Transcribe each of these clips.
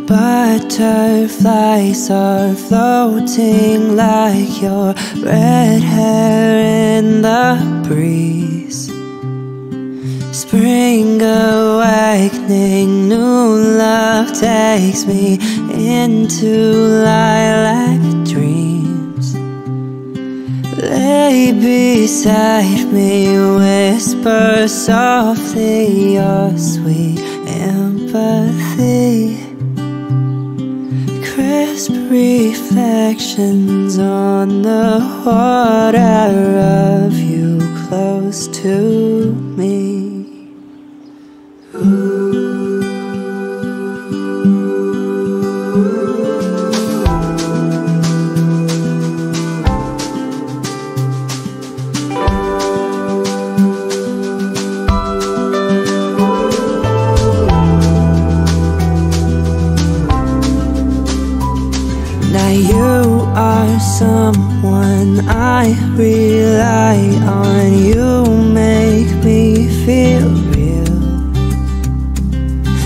Butterflies are floating like your red hair in the breeze. Spring awakening, new love takes me into lilac dreams. Lay beside me, whisper softly your sweet empathy. Crisp reflections on the water of you close to me. Now you are someone I rely on. You make me feel real.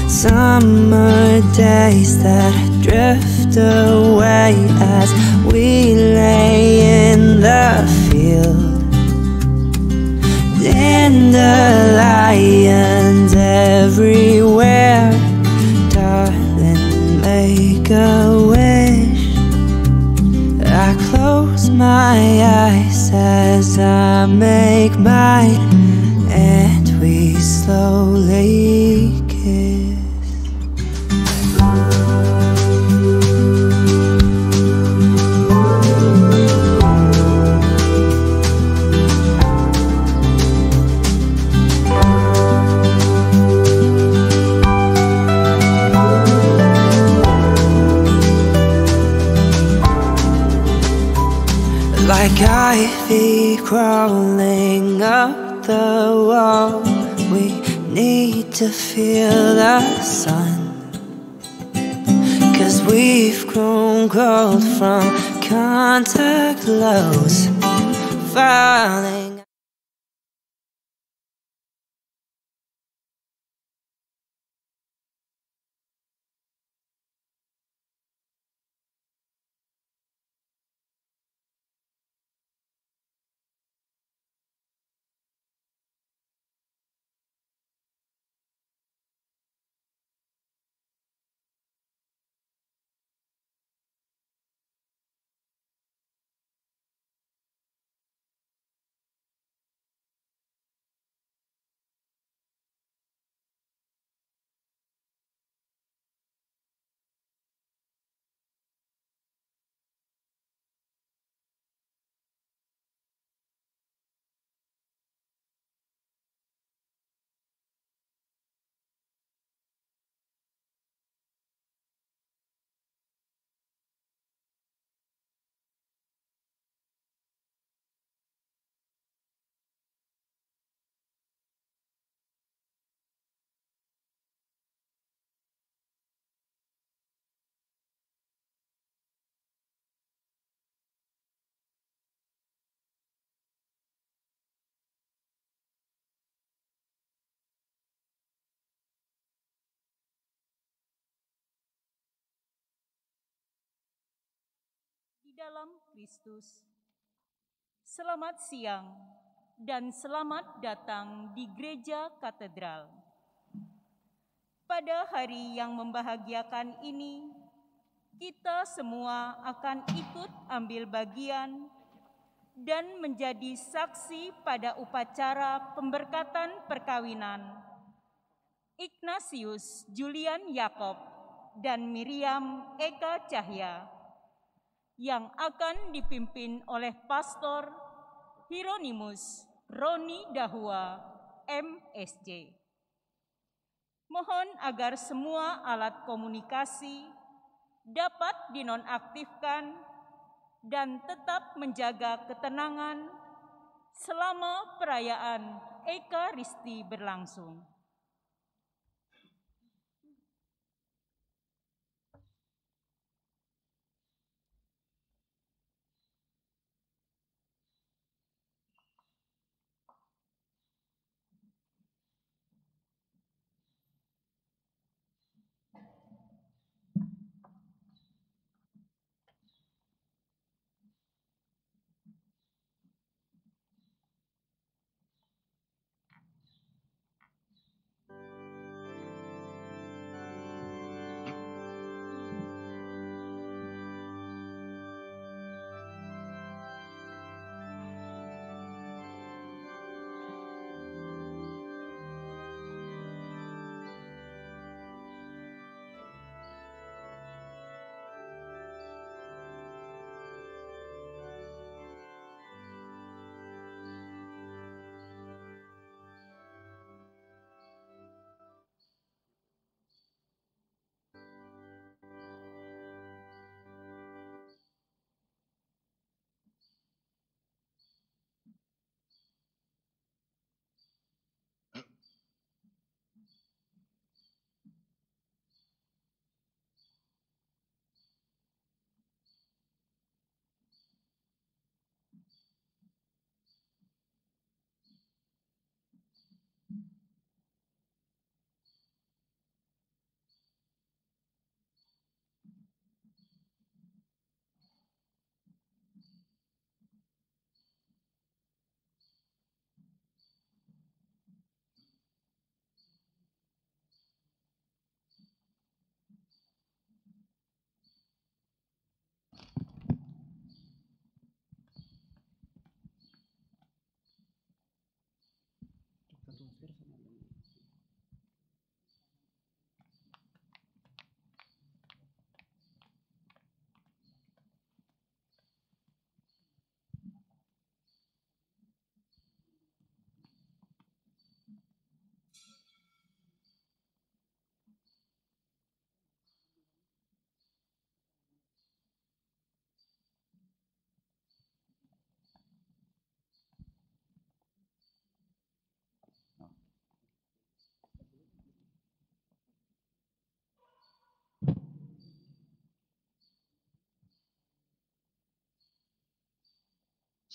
Summer days that drift away as we lay in the field. Dandelions everywhere, darling, make a wish. I close my eyes as I make mine, and we slowly kiss. Like ivy crawling up the wall, we need to feel the sun. 'Cause we've grown cold from contact lows falling. Di dalam Kristus. Selamat siang dan selamat datang di Gereja Katedral. Pada hari yang membahagiakan ini, kita semua akan ikut ambil bagian dan menjadi saksi pada upacara pemberkatan perkawinan Ignatius Julian Yakob dan Miriam Eka Cahya yang akan dipimpin oleh Pastor Hieronymus Roni Dahua, MSc. Mohon agar semua alat komunikasi dapat dinonaktifkan dan tetap menjaga ketenangan selama perayaan Ekaristi berlangsung.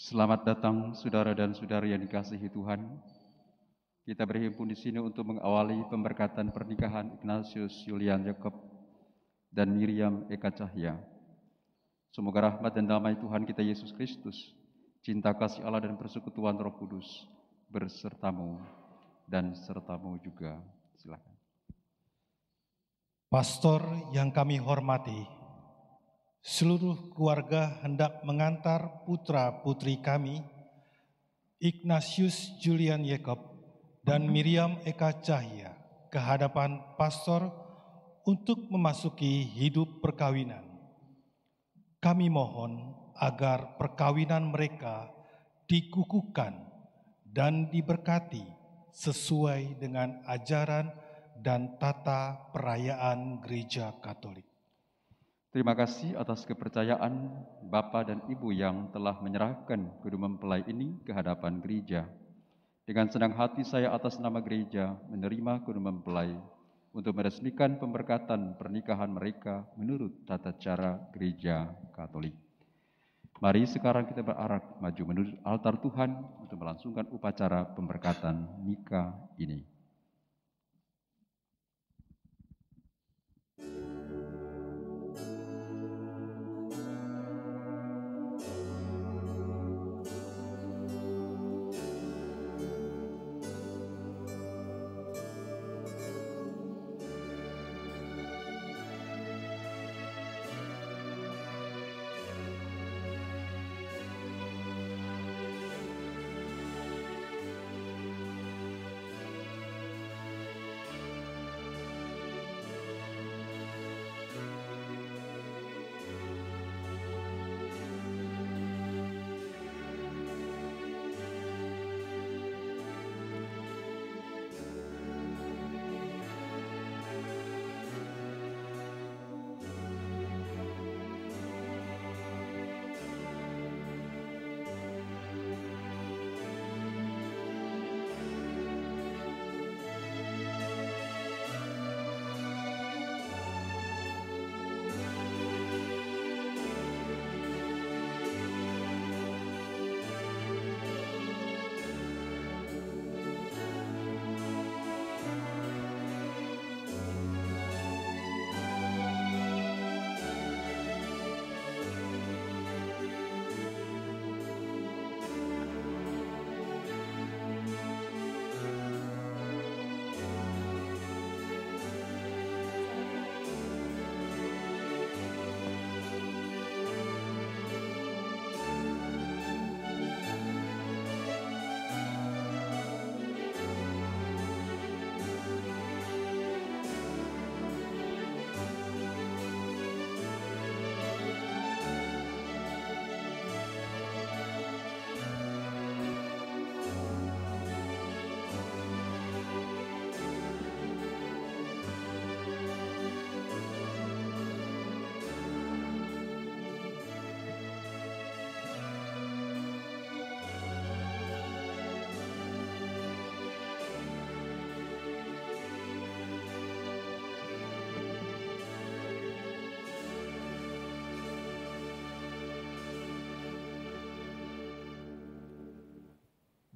Selamat datang saudara dan saudari yang dikasihi Tuhan. Kita berhimpun di sini untuk mengawali pemberkatan pernikahan Ignatius Julian Jacob dan Miriam Eka Cahya. Semoga rahmat dan damai Tuhan kita Yesus Kristus, cinta kasih Allah dan persekutuan Roh Kudus bersertamu dan sertamu juga. Silakan. Pastor yang kami hormati, seluruh keluarga hendak mengantar putra-putri kami, Ignatius Julian Jacob dan Miriam Eka Cahya, ke hadapan pastor untuk memasuki hidup perkawinan. Kami mohon agar perkawinan mereka dikukuhkan dan diberkati sesuai dengan ajaran dan tata perayaan Gereja Katolik. Terima kasih atas kepercayaan Bapak dan Ibu yang telah menyerahkan kedua mempelai ini ke hadapan gereja. Dengan senang hati saya atas nama gereja menerima kedua mempelai untuk meresmikan pemberkatan pernikahan mereka menurut tata cara Gereja Katolik. Mari sekarang kita berarak maju menuju altar Tuhan untuk melangsungkan upacara pemberkatan nikah ini.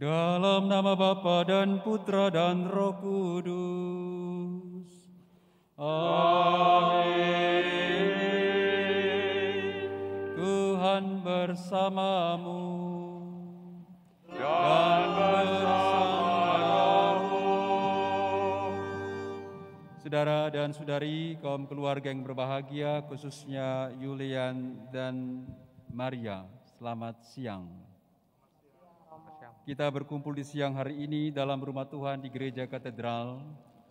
Dalam nama Bapa dan Putra dan Roh Kudus. Amin. Tuhan bersamamu dan bersamamu. Saudara dan saudari, kaum keluarga yang berbahagia, khususnya Julian dan Maria, selamat siang. Kita berkumpul di siang hari ini dalam rumah Tuhan di Gereja Katedral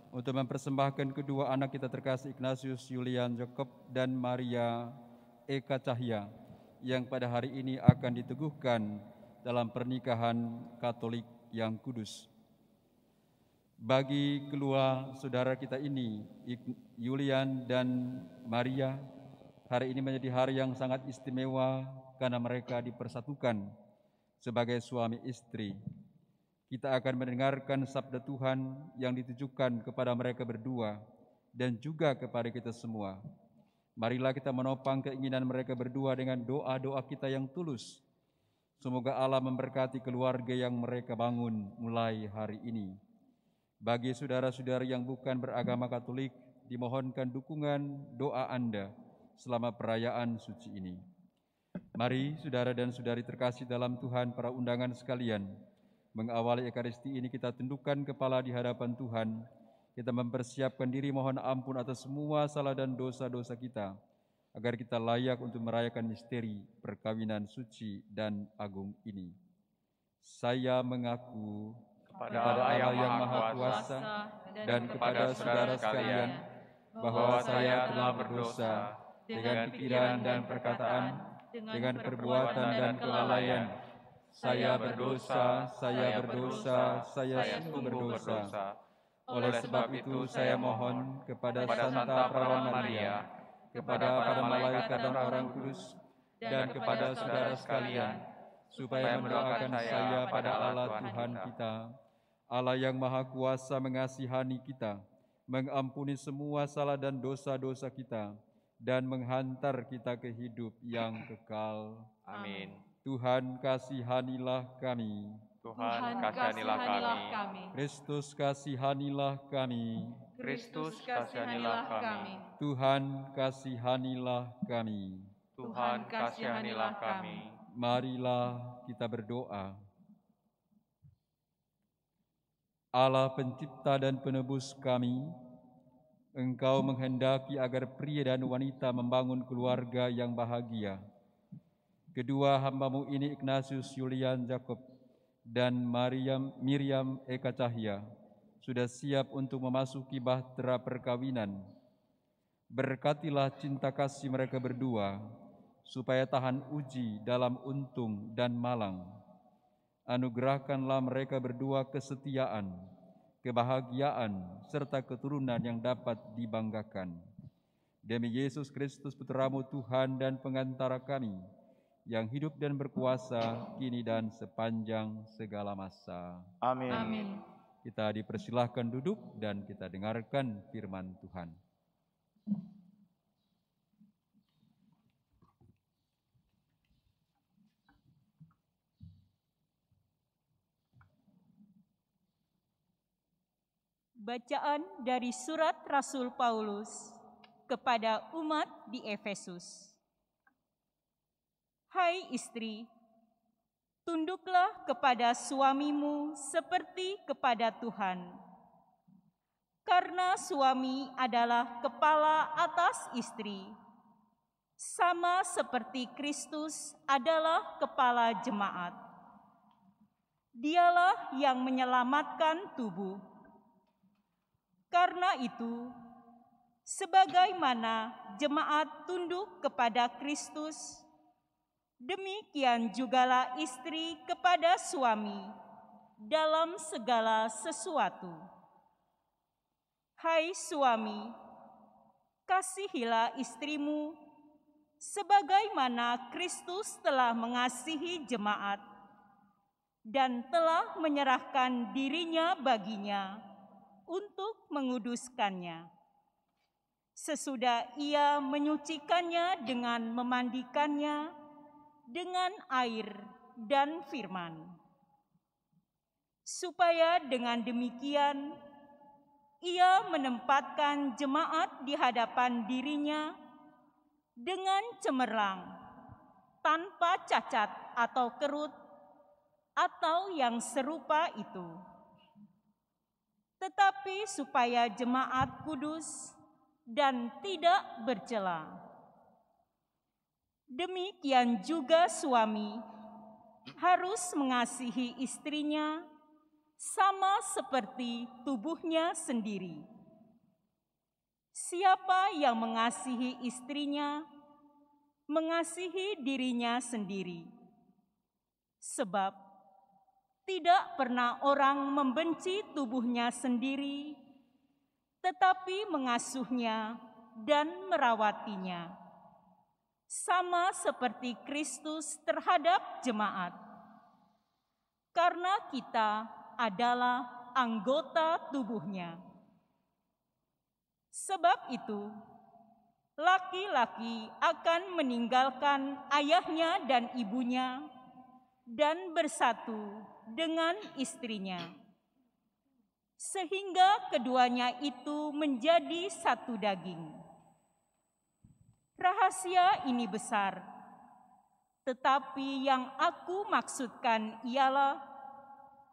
untuk mempersembahkan kedua anak kita terkasih Ignatius Julian Jacob dan Maria Eka Cahya yang pada hari ini akan diteguhkan dalam pernikahan Katolik yang kudus. Bagi kedua saudara kita ini, Julian dan Maria, hari ini menjadi hari yang sangat istimewa karena mereka dipersatukan sebagai suami istri. Kita akan mendengarkan sabda Tuhan yang ditujukan kepada mereka berdua dan juga kepada kita semua. Marilah kita menopang keinginan mereka berdua dengan doa-doa kita yang tulus, Semoga Allah memberkati keluarga yang mereka bangun mulai hari ini. Bagi saudara-saudara yang bukan beragama Katolik, dimohonkan dukungan doa Anda selama perayaan suci ini. Mari saudara dan saudari terkasih dalam Tuhan, para undangan sekalian, mengawali Ekaristi ini kita tundukkan kepala di hadapan Tuhan. Kita mempersiapkan diri mohon ampun atas semua salah dan dosa-dosa kita, agar kita layak untuk merayakan misteri perkawinan suci dan agung ini. Saya mengaku kepada Allah yang Maha Kuasa dan kepada saudara sekalian bahwa saya telah berdosa dengan pikiran dan perkataan, dengan perbuatan dan kelalaian. Saya berdosa, saya sungguh berdosa. Oleh sebab itu saya mohon kepada Santa Perawan Maria, kepada para malaikat dan orang kudus, dan kepada saudara sekalian, supaya mendoakan saya pada Allah Tuhan kita, Allah yang Maha Kuasa mengasihani kita, mengampuni semua salah dan dosa-dosa kita, dan menghantar kita ke hidup yang kekal. Amin. Tuhan kasihanilah kami. Tuhan kasihanilah kami. Kristus kasihanilah kami. Kristus kasihanilah kami. Tuhan kasihanilah kami. Tuhan kasihanilah kami. Marilah kita berdoa. Allah pencipta dan penebus kami, Engkau menghendaki agar pria dan wanita membangun keluarga yang bahagia. Kedua hamba-Mu ini, Ignatius Julian Jakob dan Miriam Eka Cahya, sudah siap untuk memasuki bahtera perkawinan. Berkatilah cinta kasih mereka berdua, supaya tahan uji dalam untung dan malang. Anugerahkanlah mereka berdua kesetiaan, kebahagiaan, serta keturunan yang dapat dibanggakan. Demi Yesus Kristus, Putra-Mu Tuhan dan pengantara kami, yang hidup dan berkuasa kini dan sepanjang segala masa. Amin. Amin. Kita dipersilahkan duduk dan kita dengarkan firman Tuhan. Bacaan dari surat Rasul Paulus kepada umat di Efesus. Hai istri, tunduklah kepada suamimu seperti kepada Tuhan. Karena suami adalah kepala atas istri, sama seperti Kristus adalah kepala jemaat. Dialah yang menyelamatkan tubuh. Karena itu, sebagaimana jemaat tunduk kepada Kristus, demikian jugalah istri kepada suami dalam segala sesuatu. Hai suami, kasihilah istrimu sebagaimana Kristus telah mengasihi jemaat dan telah menyerahkan dirinya baginya untuk menguduskannya, sesudah ia menyucikannya dengan memandikannya dengan air dan firman, supaya dengan demikian ia menempatkan jemaat di hadapan dirinya dengan cemerlang, tanpa cacat atau kerut, atau yang serupa itu. Tetapi supaya jemaat kudus dan tidak bercela. Demikian juga suami harus mengasihi istrinya sama seperti tubuhnya sendiri. Siapa yang mengasihi istrinya, mengasihi dirinya sendiri. Sebab tidak pernah orang membenci tubuhnya sendiri, tetapi mengasuhnya dan merawatinya, sama seperti Kristus terhadap jemaat. Karena kita adalah anggota tubuhnya. Sebab itu, laki-laki akan meninggalkan ayahnya dan ibunya dan bersatu dengan istrinya, sehingga keduanya itu menjadi satu daging. Rahasia ini besar, tetapi yang aku maksudkan ialah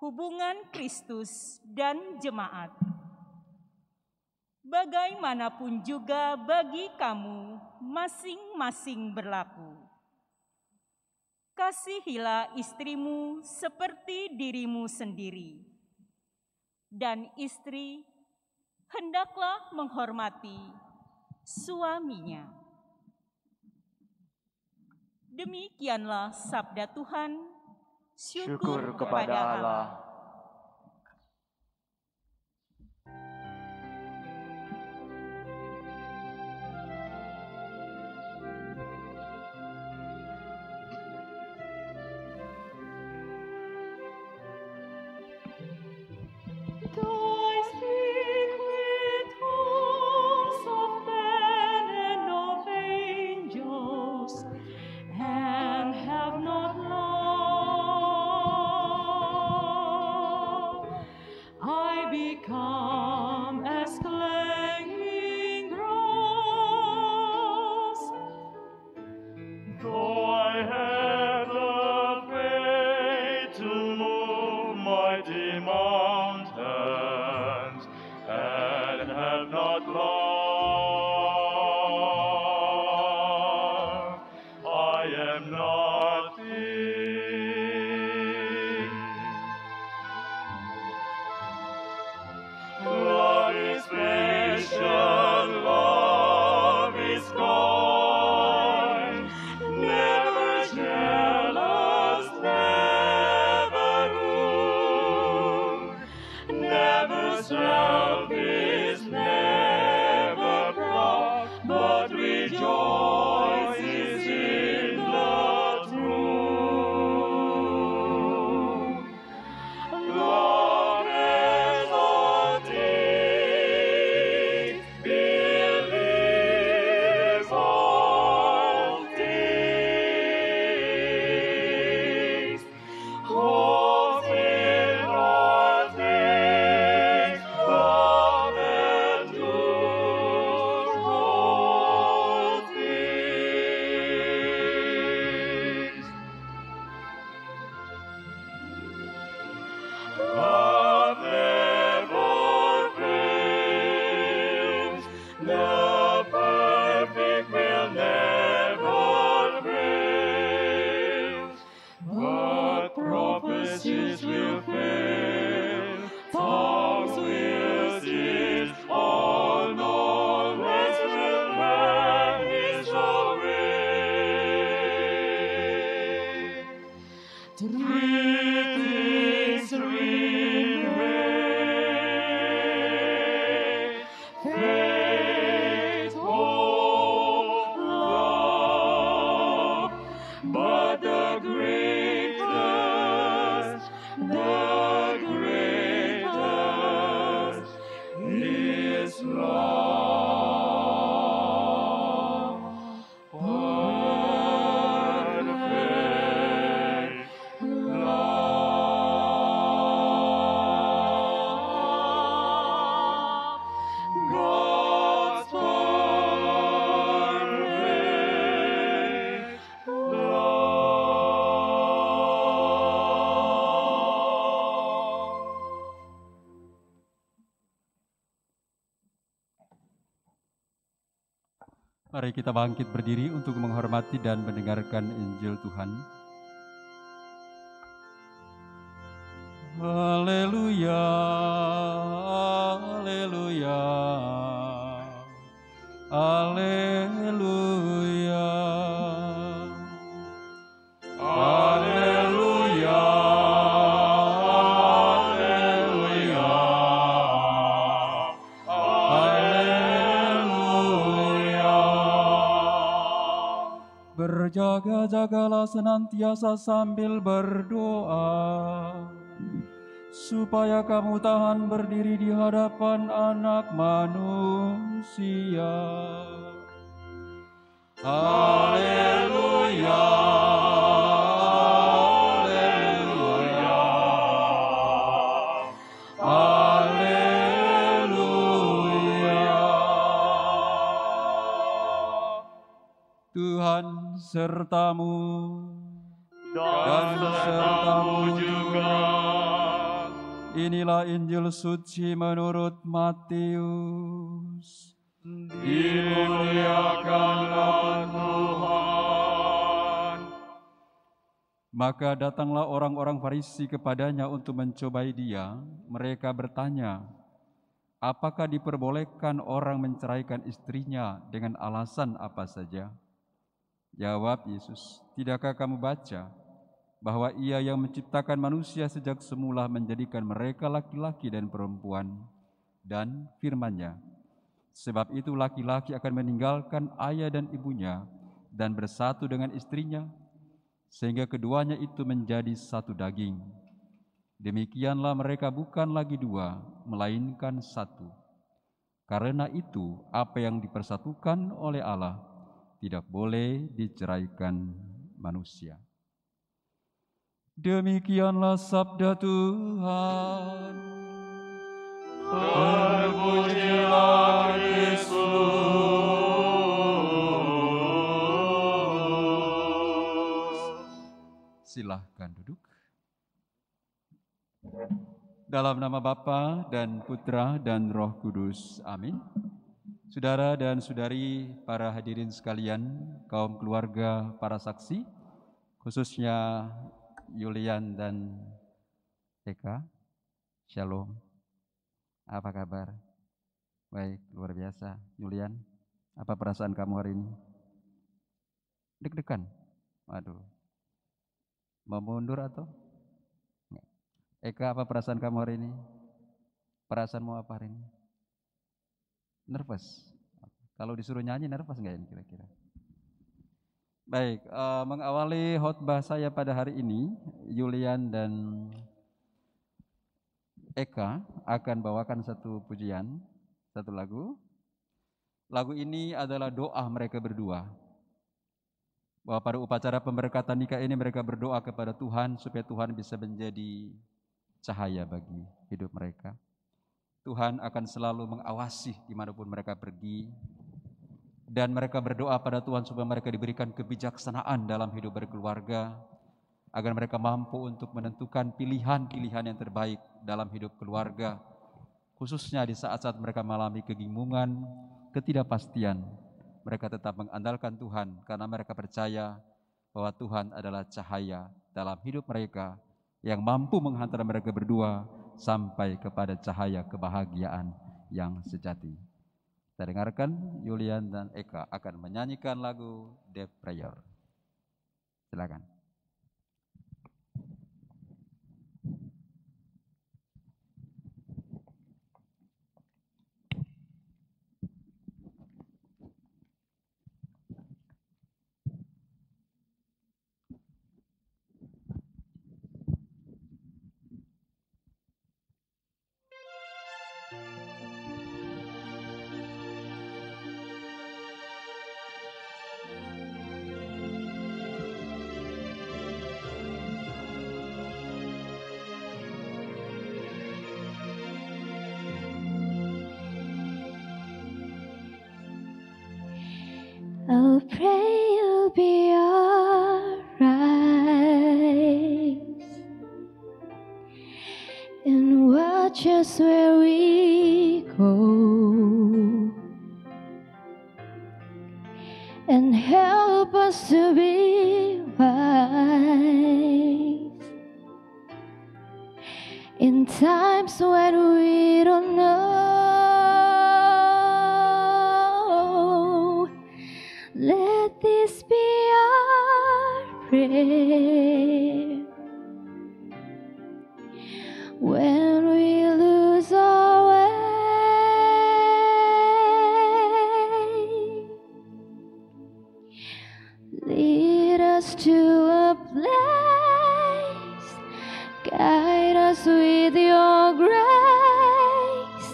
hubungan Kristus dan jemaat. Bagaimanapun juga bagi kamu masing-masing berlaku. Kasihilah istrimu seperti dirimu sendiri, dan istri hendaklah menghormati suaminya. Demikianlah sabda Tuhan. Syukur kepada Allah. Mari kita bangkit berdiri untuk menghormati dan mendengarkan Injil Tuhan. Haleluya, haleluya, haleluya, haleluya, haleluya, haleluya. Berjaga-jagalah senantiasa sambil berdoa, supaya kamu tahan berdiri di hadapan Anak Manusia. Haleluya, haleluya, Tuhan sertamu dan sertamu juga. Inilah Injil suci menurut Matius. Dimuliakanlah Tuhan. Maka datanglah orang-orang Farisi kepadanya untuk mencobai dia. Mereka bertanya, apakah diperbolehkan orang menceraikan istrinya dengan alasan apa saja? Jawab Yesus, tidakkah kamu baca bahwa Ia yang menciptakan manusia sejak semula menjadikan mereka laki-laki dan perempuan, dan firman-Nya, sebab itu laki-laki akan meninggalkan ayah dan ibunya dan bersatu dengan istrinya, sehingga keduanya itu menjadi satu daging. Demikianlah mereka bukan lagi dua, melainkan satu. Karena itu, apa yang dipersatukan oleh Allah tidak boleh diceraikan manusia. Demikianlah sabda Tuhan. Terpujilah Kristus. Silahkan duduk. Dalam nama Bapa dan Putra dan Roh Kudus. Amin. Saudara dan saudari, para hadirin sekalian, kaum keluarga, para saksi, khususnya Yulian dan Eka, Shalom. Apa kabar? Baik, luar biasa. Yulian, apa perasaan kamu hari ini? Deg-degan? Waduh. Mau mundur atau? Eka, apa perasaan kamu hari ini? Perasaanmu apa hari ini? Nervous? Kalau disuruh nyanyi nervous nggak ini kira-kira? Baik, mengawali khotbah saya pada hari ini, Yulian dan Eka akan bawakan satu pujian, satu lagu. Lagu ini adalah doa mereka berdua. Bahwa pada upacara pemberkatan nikah ini mereka berdoa kepada Tuhan supaya Tuhan bisa menjadi cahaya bagi hidup mereka. Tuhan akan selalu mengawasi dimanapun mereka pergi. Dan mereka berdoa pada Tuhan supaya mereka diberikan kebijaksanaan dalam hidup berkeluarga. Agar mereka mampu untuk menentukan pilihan-pilihan yang terbaik dalam hidup keluarga. Khususnya di saat-saat mereka mengalami kebingungan, ketidakpastian. Mereka tetap mengandalkan Tuhan karena mereka percaya bahwa Tuhan adalah cahaya dalam hidup mereka yang mampu menghantar mereka berdua sampai kepada cahaya kebahagiaan yang sejati. Kita dengarkan Yulian dan Eka akan menyanyikan lagu The Prayer. Silakan. I'll pray you'll be alright, and watch us where we go, and help us to be wise in times when we don't know. Let this be our prayer when we lose our way. Lead us to a place, guide us with your grace,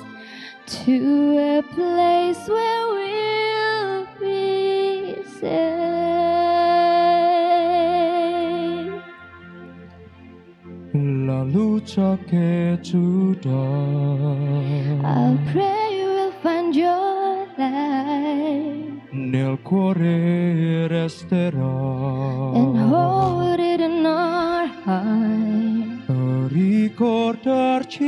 to a place where we'll be safe. Lalu cake sudah I'll pray you will find your life. nel cuore cuore resterà. and hold it in our heart. Ricordarci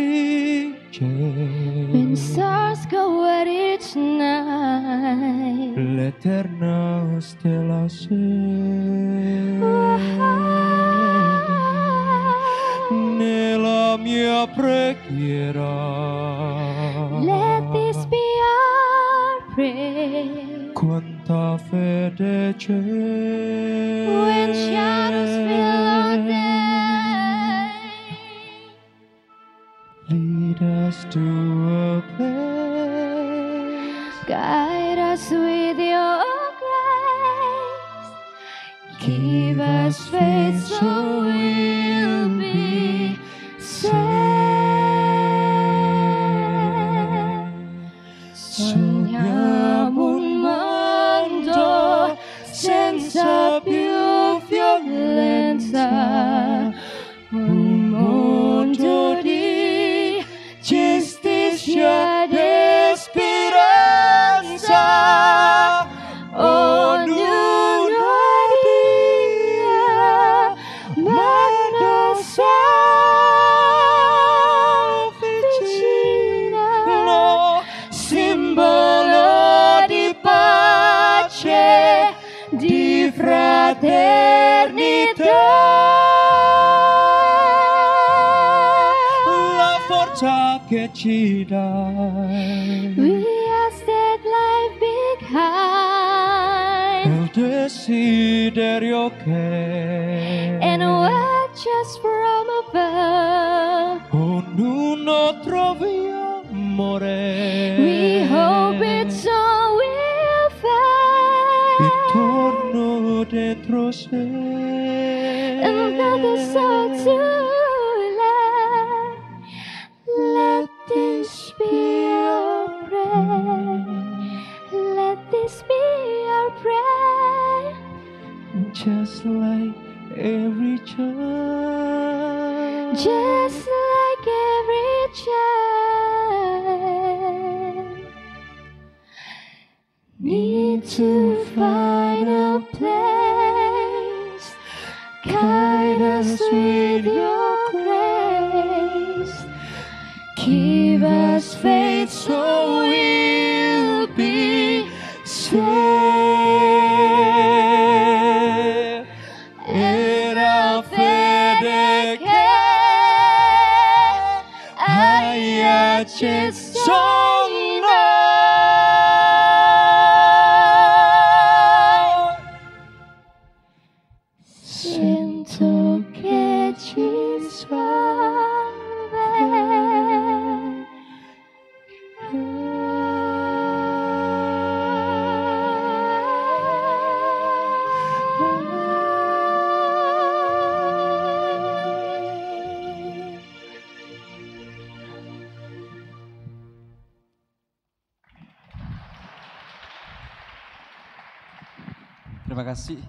When c'è stars go out each night, l'eterna stella se nella mia preghiera. let this be our prayer. Quanta fede c'è When shadows fill our day, lead us to a place, guide us with your grace. Give us faith so we'll be saved. Sogniamo un mondo senza più violenza, un mondo di giustizia e speranza. Ognuno dia mano vicina, simbolo di pace, di fraternità. la forza che ci dai, We ask that life be kind il desiderio che and watch us from above. ognuno trovi amore. We hope it's all we'll find. Intorno dentro sé Another soul to love. Let this be our prayer. Let this be our prayer. just like every child. Just like every child. Need to find a place. Guide us with your grace. Give us faith so we'll be saved. Era fede che hai acceso in noi. Sento che ci Terima kasih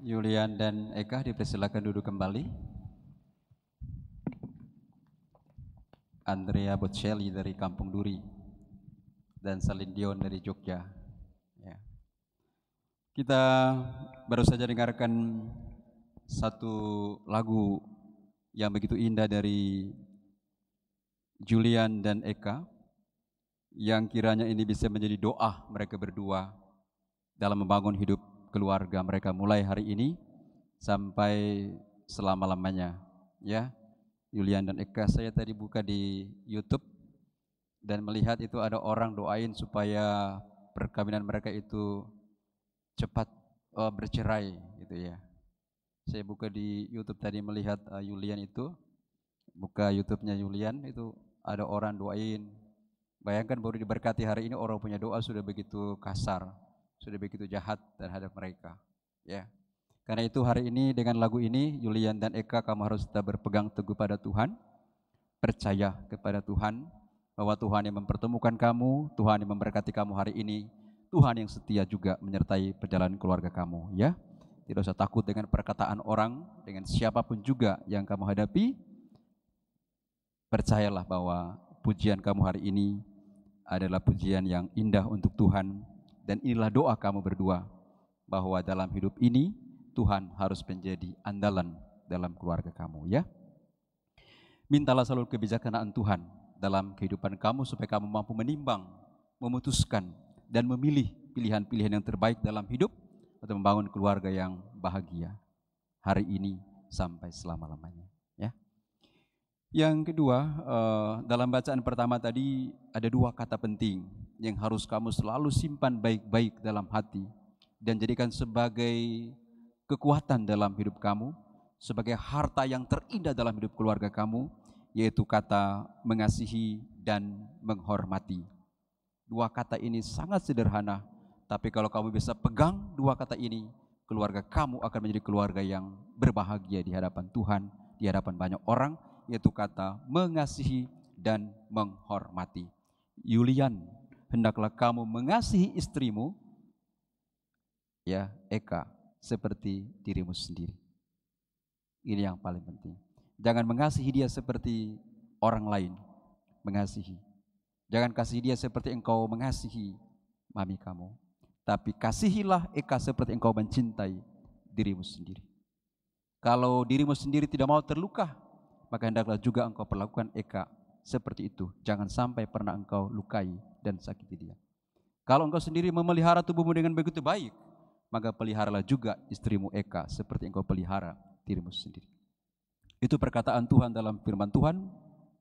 Yulian dan Eka, dipersilakan duduk kembali. Andrea Bocelli dari Kampung Duri dan Salindion dari Jogja. Ya. Kita baru saja dengarkan satu lagu yang begitu indah dari Julian dan Eka, yang kiranya ini bisa menjadi doa mereka berdua dalam membangun hidup keluarga mereka mulai hari ini sampai selama-lamanya. Ya, Yulian dan Eka, saya tadi buka di YouTube dan melihat itu ada orang doain supaya perkawinan mereka itu cepat bercerai gitu ya. Saya buka di YouTube tadi melihat Yulian itu, buka YouTube-nya Yulian itu ada orang doain. Bayangkan baru diberkati hari ini orang punya doa sudah begitu kasar, sudah begitu jahat terhadap mereka. Ya. Karena itu hari ini dengan lagu ini Yulian dan Eka, kamu harus tetap berpegang teguh pada Tuhan, percaya kepada Tuhan bahwa Tuhan yang mempertemukan kamu, Tuhan yang memberkati kamu hari ini, Tuhan yang setia juga menyertai perjalanan keluarga kamu. Ya, tidak usah takut dengan perkataan orang, dengan siapapun juga yang kamu hadapi. Percayalah bahwa pujian kamu hari ini adalah pujian yang indah untuk Tuhan, dan inilah doa kamu berdua, bahwa dalam hidup ini Tuhan harus menjadi andalan dalam keluarga kamu, ya. Mintalah selalu kebijaksanaan Tuhan dalam kehidupan kamu supaya kamu mampu menimbang, memutuskan, dan memilih pilihan-pilihan yang terbaik dalam hidup untuk membangun keluarga yang bahagia hari ini sampai selama-lamanya, ya. Yang kedua, dalam bacaan pertama tadi ada dua kata penting yang harus kamu selalu simpan baik-baik dalam hati dan jadikan sebagai kekuatan dalam hidup kamu, sebagai harta yang terindah dalam hidup keluarga kamu, yaitu kata mengasihi dan menghormati. Dua kata ini sangat sederhana, tapi kalau kamu bisa pegang dua kata ini, keluarga kamu akan menjadi keluarga yang berbahagia di hadapan Tuhan, di hadapan banyak orang, yaitu kata mengasihi dan menghormati. Yulian, hendaklah kamu mengasihi istrimu, ya Eka, seperti dirimu sendiri. Ini yang paling penting. Jangan mengasihi dia seperti orang lain mengasihi. Jangan kasihi dia seperti engkau mengasihi mami kamu. Tapi kasihilah Eka seperti engkau mencintai dirimu sendiri. Kalau dirimu sendiri tidak mau terluka, maka hendaklah juga engkau perlakukan Eka seperti itu. Jangan sampai pernah engkau lukai dan sakiti dia. Kalau engkau sendiri memelihara tubuhmu dengan begitu baik, maka peliharalah juga istrimu Eka seperti engkau pelihara dirimu sendiri. Itu perkataan Tuhan dalam firman Tuhan,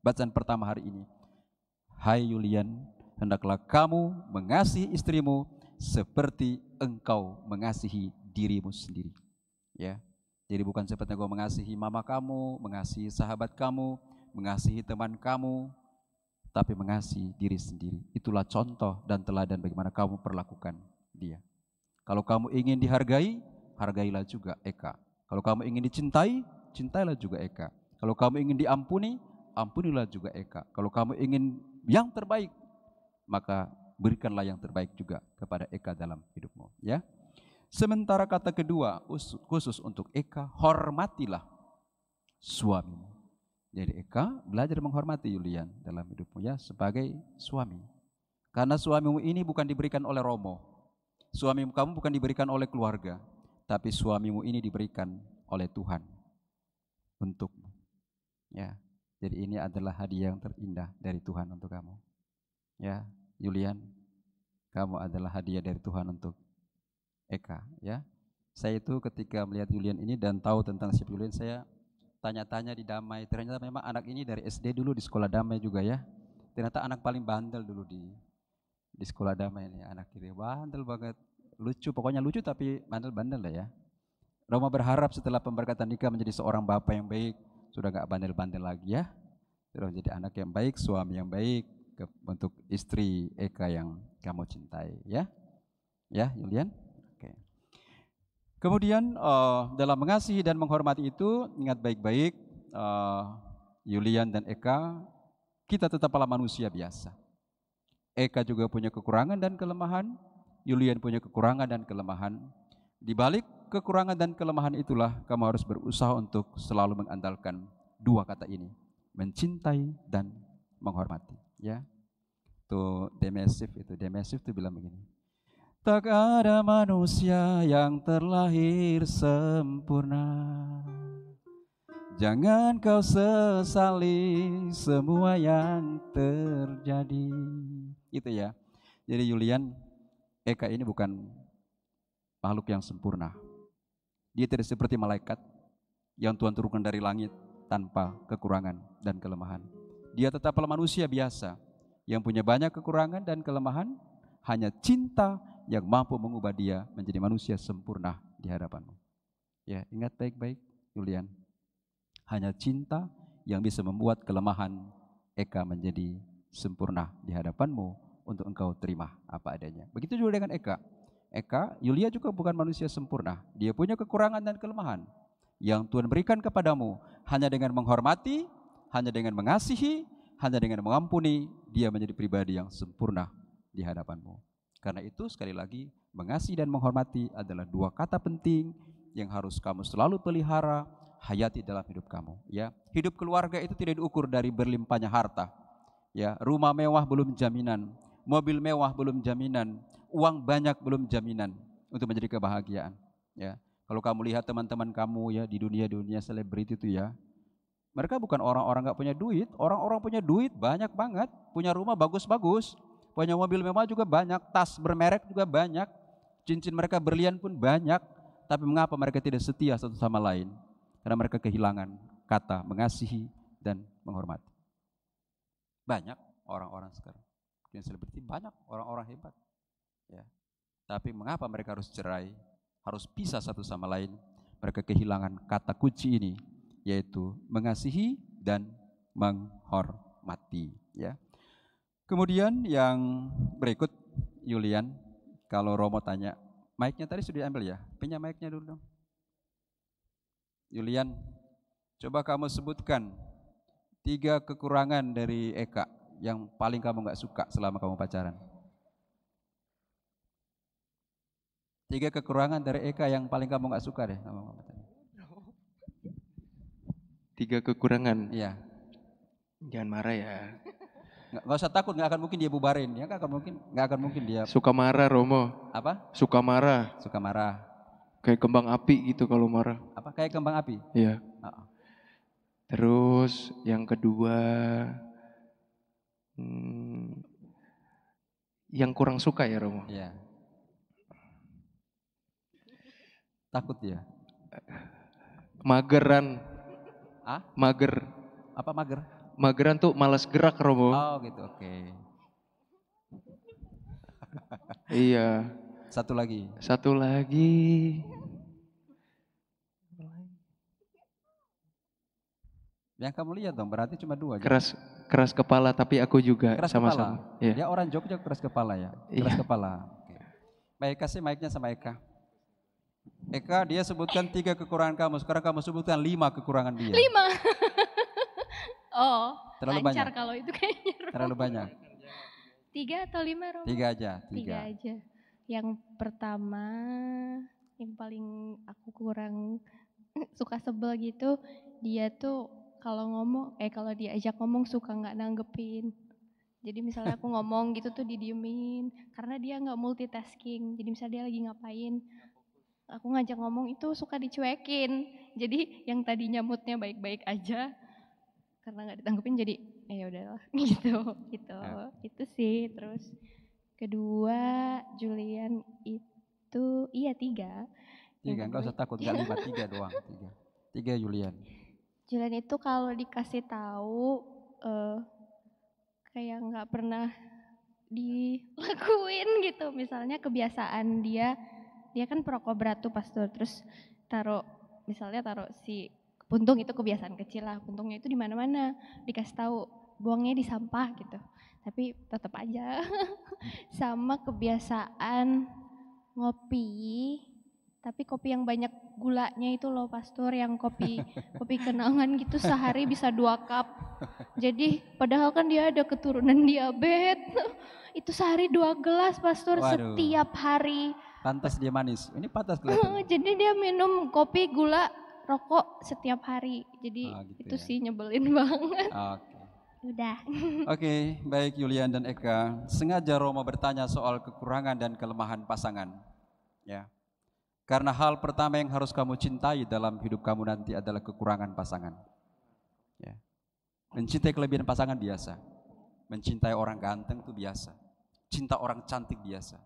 bacaan pertama hari ini. Hai Yulian, hendaklah kamu mengasihi istrimu seperti engkau mengasihi dirimu sendiri. Ya, jadi bukan seperti engkau mengasihi mama kamu, mengasihi sahabat kamu, mengasihi teman kamu, tapi mengasihi diri sendiri. Itulah contoh dan teladan bagaimana kamu perlakukan dia. Kalau kamu ingin dihargai, hargailah juga Eka. Kalau kamu ingin dicintai, cintailah juga Eka. Kalau kamu ingin diampuni, ampunilah juga Eka. Kalau kamu ingin yang terbaik, maka berikanlah yang terbaik juga kepada Eka dalam hidupmu, ya. Sementara kata kedua khusus untuk Eka, hormatilah suamimu. Jadi Eka belajar menghormati Yulian dalam hidupmu, ya, sebagai suami. Karena suamimu ini bukan diberikan oleh Romo. Suamimu kamu bukan diberikan oleh keluarga, tapi suamimu ini diberikan oleh Tuhan untukmu. Ya, jadi ini adalah hadiah yang terindah dari Tuhan untuk kamu. Ya, Yulian, kamu adalah hadiah dari Tuhan untuk Eka. Ya, saya itu ketika melihat Yulian ini dan tahu tentang si Yulian, saya tanya-tanya di Damai. Ternyata memang anak ini dari SD dulu di sekolah Damai juga, ya. Ternyata anak paling bandel dulu di sekolah Damai ini, anak kiri bandel banget, lucu, pokoknya lucu tapi bandel-bandel lah, ya. Roma berharap setelah pemberkatan nikah menjadi seorang bapak yang baik, sudah gak bandel-bandel lagi, ya. Sudah menjadi anak yang baik, suami yang baik untuk istri Eka yang kamu cintai, ya. Ya, Yulian. Oke. Kemudian dalam mengasihi dan menghormati itu, ingat baik-baik, Yulian dan Eka, kita tetaplah manusia biasa. Eka juga punya kekurangan dan kelemahan, Yulian punya kekurangan dan kelemahan. Di balik kekurangan dan kelemahan itulah kamu harus berusaha untuk selalu mengandalkan dua kata ini, mencintai dan menghormati, ya. Tuh Demesif itu bilang begini. Tak ada manusia yang terlahir sempurna. Jangan kau sesali semua yang terjadi. Itu, ya. Jadi Yulian, Eka ini bukan makhluk yang sempurna. Dia tidak seperti malaikat yang Tuhan turunkan dari langit tanpa kekurangan dan kelemahan. Dia tetaplah manusia biasa yang punya banyak kekurangan dan kelemahan. Hanya cinta yang mampu mengubah dia menjadi manusia sempurna di hadapanmu. Ya, ingat baik-baik Yulian. Hanya cinta yang bisa membuat kelemahan Eka menjadi sempurna di hadapanmu untuk engkau terima apa adanya. Begitu juga dengan Eka. Yulia juga bukan manusia sempurna. Dia punya kekurangan dan kelemahan. Yang Tuhan berikan kepadamu hanya dengan menghormati, hanya dengan mengasihi, hanya dengan mengampuni, dia menjadi pribadi yang sempurna di hadapanmu. Karena itu sekali lagi, mengasihi dan menghormati adalah dua kata penting yang harus kamu selalu pelihara, hayati dalam hidup kamu. Ya, hidup keluarga itu tidak diukur dari berlimpahnya harta. Ya, rumah mewah belum jaminan, mobil mewah belum jaminan, uang banyak belum jaminan untuk menjadi kebahagiaan. Ya, kalau kamu lihat teman-teman kamu ya di dunia selebriti itu ya, mereka bukan orang-orang nggak punya duit, orang-orang punya duit banyak banget, punya rumah bagus-bagus, punya mobil mewah juga banyak, tas bermerek juga banyak, cincin mereka berlian pun banyak, tapi mengapa mereka tidak setia satu sama lain? Karena mereka kehilangan kata mengasihi dan menghormati. Banyak orang-orang sekarang yang selebriti, banyak orang-orang hebat. Ya. Tapi mengapa mereka harus cerai, harus pisah satu sama lain? Mereka kehilangan kata kunci ini, yaitu mengasihi dan menghormati. Ya. Kemudian yang berikut, Yulian, kalau Romo tanya, mic-nya tadi sudah diambil ya? Pinjam mic-nya dulu dong. Yulian, coba kamu sebutkan 3 kekurangan dari Eka yang paling kamu nggak suka selama kamu pacaran. 3 kekurangan dari Eka yang paling kamu nggak suka deh. 3 kekurangan. Iya. Jangan marah ya. Nggak usah takut, nggak akan mungkin dia bubarin. Ya nggak akan mungkin dia. Suka marah Romo. Apa? Suka marah. Suka marah. Kayak kembang api gitu kalau marah. Apa? Kayak kembang api? Iya. Oh. Terus yang kedua, yang kurang suka ya Romo. Iya. Takut ya? Mageran. Ah? Mager. Apa mager? Mageran tuh malas gerak Romo. Oh gitu, oke. Iya. Satu lagi. Yang kamu lihat dong, berarti cuma 2 aja. Keras kepala, tapi aku juga keras sama-sama. Kepala. Iya. Dia orang Jogja keras kepala ya. Keras kepala. Oke. Baik, kasih mic-nya sama Eka. Eka, dia sebutkan 3 kekurangan kamu. Sekarang kamu sebutkan 5 kekurangan dia. 5. Oh, terlalu lancar banyak. kalau itu kayaknya. Terlalu banyak. 3 atau 5 Romo? 3 aja. 3 aja. Yang pertama, yang paling aku kurang suka sebel gitu, dia tuh kalau diajak ngomong suka nggak nanggepin. Jadi misalnya aku ngomong gitu tuh didiemin, karena dia nggak multitasking. Jadi misalnya dia lagi ngapain, aku ngajak ngomong itu suka dicuekin. Jadi yang tadinya moodnya baik-baik aja, karena nggak ditanggepin jadi ya udahlah gitu. Ya. Itu sih. Terus kedua, Julian itu 3. 3, enggak usah takut, enggak 5, 3 doang. 3 Julian. Julian itu kalau dikasih tahu kayak nggak pernah dilakuin gitu. Misalnya kebiasaan dia kan perokok berat tuh pastor, terus taruh si puntung, itu kebiasaan kecil lah, puntungnya itu di mana-mana, dikasih tahu buangnya di sampah gitu, tapi tetap aja. Sama kebiasaan ngopi, tapi kopi yang banyak gulanya itu loh pastor, yang kopi kenangan gitu sehari bisa 2 cup. Jadi padahal kan dia ada keturunan diabetes, itu sehari 2 gelas pastor. Waduh. Setiap hari. Pantas dia manis, ini pantas kelihatan. Jadi dia minum kopi, gula, rokok setiap hari. Jadi gitu itu ya. Sih nyebelin banget. Oke. Udah. Oke, baik Yulian dan Eka. Sengaja Romo bertanya soal kekurangan dan kelemahan pasangan. Ya. Karena hal pertama yang harus kamu cintai dalam hidup kamu nanti adalah kekurangan pasangan. Ya. Mencintai kelebihan pasangan biasa. Mencintai orang ganteng itu biasa. Cinta orang cantik biasa.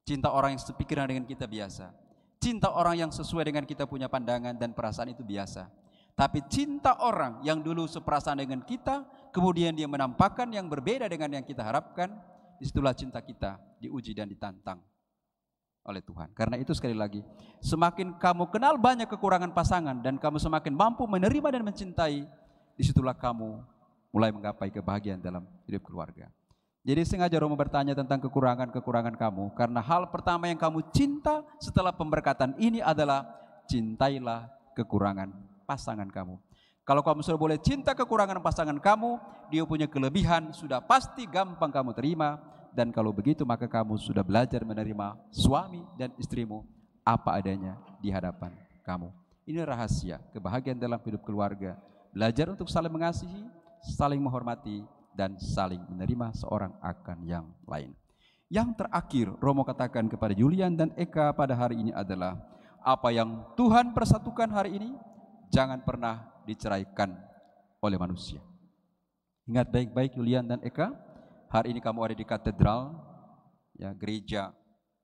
Cinta orang yang sepikiran dengan kita biasa. Cinta orang yang sesuai dengan kita punya pandangan dan perasaan itu biasa. Tapi cinta orang yang dulu seperasaan dengan kita, kemudian dia menampakkan yang berbeda dengan yang kita harapkan, disitulah cinta kita diuji dan ditantang oleh Tuhan. Karena itu sekali lagi, semakin kamu kenal banyak kekurangan pasangan dan kamu semakin mampu menerima dan mencintai, disitulah kamu mulai menggapai kebahagiaan dalam hidup keluarga. Jadi sengaja Romo bertanya tentang kekurangan-kekurangan kamu, karena hal pertama yang kamu cinta setelah pemberkatan ini adalah cintailah kekurangan pasangan kamu. Kalau kamu sudah boleh cinta kekurangan pasangan kamu, dia punya kelebihan sudah pasti gampang kamu terima. Dan kalau begitu maka kamu sudah belajar menerima suami dan istrimu apa adanya di hadapan kamu. Ini rahasia kebahagiaan dalam hidup keluarga. Belajar untuk saling mengasihi, saling menghormati, dan saling menerima seorang akan yang lain. Yang terakhir, Romo katakan kepada Julian dan Eka pada hari ini adalah, apa yang Tuhan persatukan hari ini, jangan pernah diceraikan oleh manusia. Ingat baik-baik Julian dan Eka, hari ini kamu ada di katedral, ya, gereja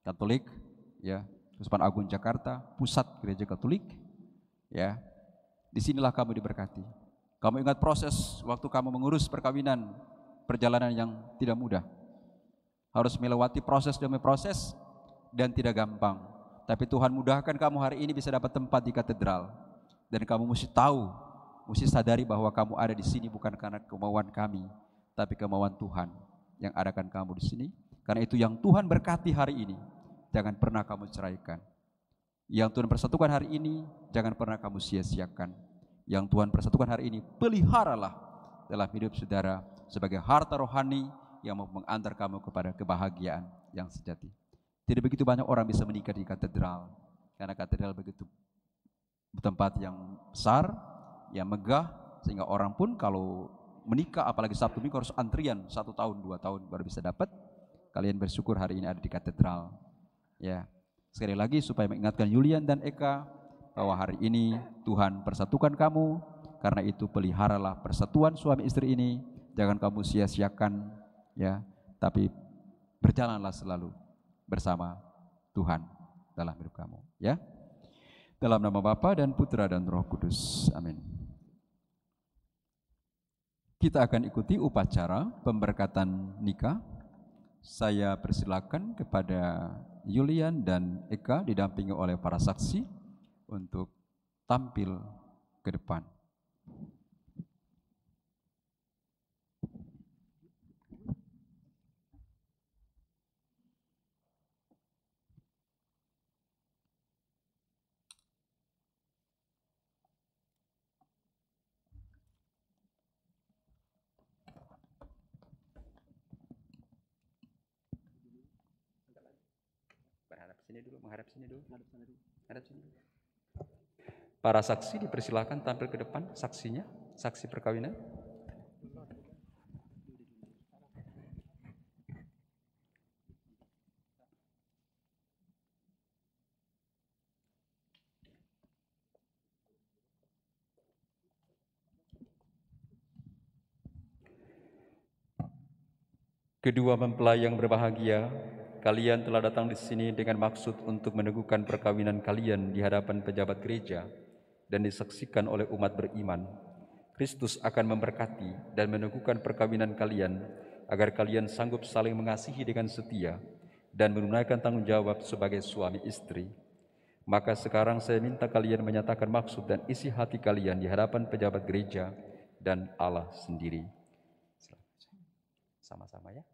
Katolik, ya, Keuskupan Agung Jakarta, pusat gereja Katolik, ya. Disinilah kamu diberkati. Kamu ingat proses waktu kamu mengurus perkawinan, perjalanan yang tidak mudah. Harus melewati proses demi proses dan tidak gampang. Tapi Tuhan mudahkan kamu hari ini bisa dapat tempat di katedral. Dan kamu mesti tahu, mesti sadari bahwa kamu ada di sini bukan karena kemauan kami, tapi kemauan Tuhan yang adakan kamu di sini. Karena itu yang Tuhan berkati hari ini, jangan pernah kamu ceraikan. Yang Tuhan persatukan hari ini, jangan pernah kamu sia-siakan. Yang Tuhan persatukan hari ini, peliharalah dalam hidup saudara sebagai harta rohani yang mau mengantar kamu kepada kebahagiaan yang sejati. Tidak begitu banyak orang bisa menikah di katedral, karena katedral begitu tempat yang besar, yang megah, sehingga orang pun kalau menikah, apalagi Sabtu Minggu harus antrian 1 tahun, 2 tahun baru bisa dapat. Kalian bersyukur hari ini ada di katedral. Ya, sekali lagi supaya mengingatkan Julian dan Eka bahwa hari ini Tuhan persatukan kamu, karena itu peliharalah persatuan suami istri ini, jangan kamu sia-siakan. Ya, tapi berjalanlah selalu bersama Tuhan dalam hidup kamu, ya. Dalam nama Bapa dan Putra dan Roh Kudus. Amin. Kita akan ikuti upacara pemberkatan nikah. Saya persilakan kepada Julian dan Eka didampingi oleh para saksi untuk tampil ke depan. Menghadap sini dulu. Para saksi dipersilakan tampil ke depan, saksinya, saksi perkawinan. Kedua mempelai yang berbahagia, kalian telah datang di sini dengan maksud untuk meneguhkan perkawinan kalian di hadapan pejabat gereja dan disaksikan oleh umat beriman. Kristus akan memberkati dan meneguhkan perkawinan kalian agar kalian sanggup saling mengasihi dengan setia dan menunaikan tanggung jawab sebagai suami istri. Maka sekarang saya minta kalian menyatakan maksud dan isi hati kalian di hadapan pejabat gereja dan Allah sendiri. Sama-sama ya.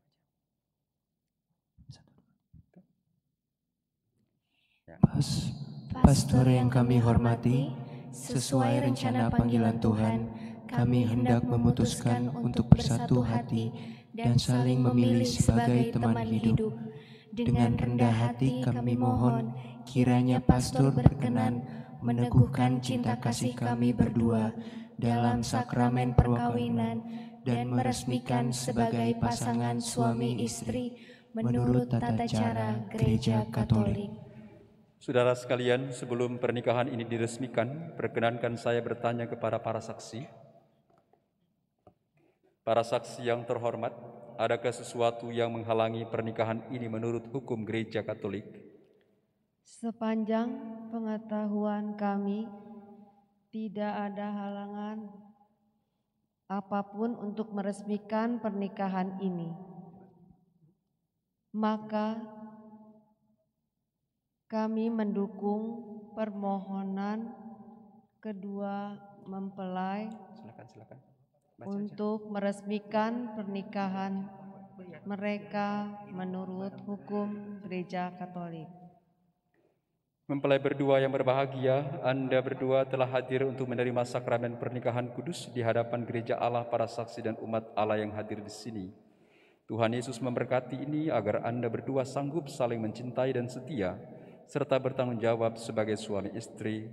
Pastor yang kami hormati, sesuai rencana panggilan Tuhan, kami hendak memutuskan untuk bersatu hati dan saling memilih sebagai teman hidup. Dengan rendah hati kami mohon, kiranya pastor berkenan meneguhkan cinta kasih kami berdua dalam sakramen perkawinan dan meresmikan sebagai pasangan suami istri menurut tata cara Gereja Katolik. Saudara sekalian, sebelum pernikahan ini diresmikan, perkenankan saya bertanya kepada para saksi. Para saksi yang terhormat, adakah sesuatu yang menghalangi pernikahan ini menurut hukum Gereja Katolik? Sepanjang pengetahuan kami, tidak ada halangan apapun untuk meresmikan pernikahan ini. Maka kami mendukung permohonan kedua mempelai untuk meresmikan pernikahan mereka menurut hukum Gereja Katolik. Mempelai berdua yang berbahagia, Anda berdua telah hadir untuk menerima sakramen pernikahan kudus di hadapan gereja Allah, para saksi dan umat Allah yang hadir di sini. Tuhan Yesus memberkati ini agar Anda berdua sanggup saling mencintai dan setia, serta bertanggung jawab sebagai suami istri.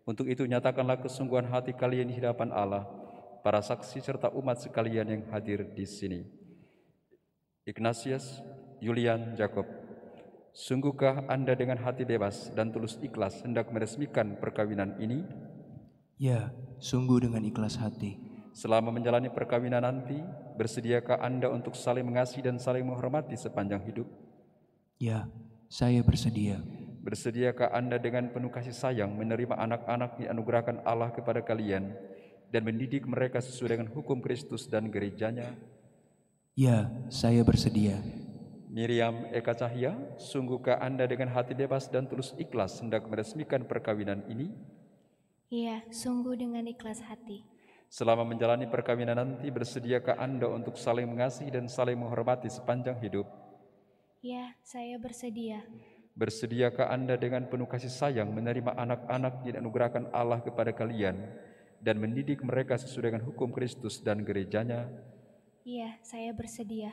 Untuk itu nyatakanlah kesungguhan hati kalian di hadapan Allah, para saksi serta umat sekalian yang hadir di sini. Ignatius, Julian Jacob, sungguhkah Anda dengan hati bebas dan tulus ikhlas hendak meresmikan perkawinan ini? Ya, sungguh dengan ikhlas hati. Selama menjalani perkawinan nanti, bersediakah Anda untuk saling mengasihi dan saling menghormati sepanjang hidup? Ya, saya bersedia. Bersediakah Anda dengan penuh kasih sayang menerima anak-anak yang dianugerahkan Allah kepada kalian dan mendidik mereka sesuai dengan hukum Kristus dan gerejanya? Ya, saya bersedia. Miriam Eka Cahya, sungguhkah Anda dengan hati bebas dan tulus ikhlas hendak meresmikan perkawinan ini? Iya, sungguh dengan ikhlas hati. Selama menjalani perkawinan nanti, bersediakah Anda untuk saling mengasihi dan saling menghormati sepanjang hidup? Ya, saya bersedia. Bersediakah Anda dengan penuh kasih sayang menerima anak-anak yang dianugerahkan Allah kepada kalian dan mendidik mereka sesuai dengan hukum Kristus dan gerejanya? Iya, saya bersedia.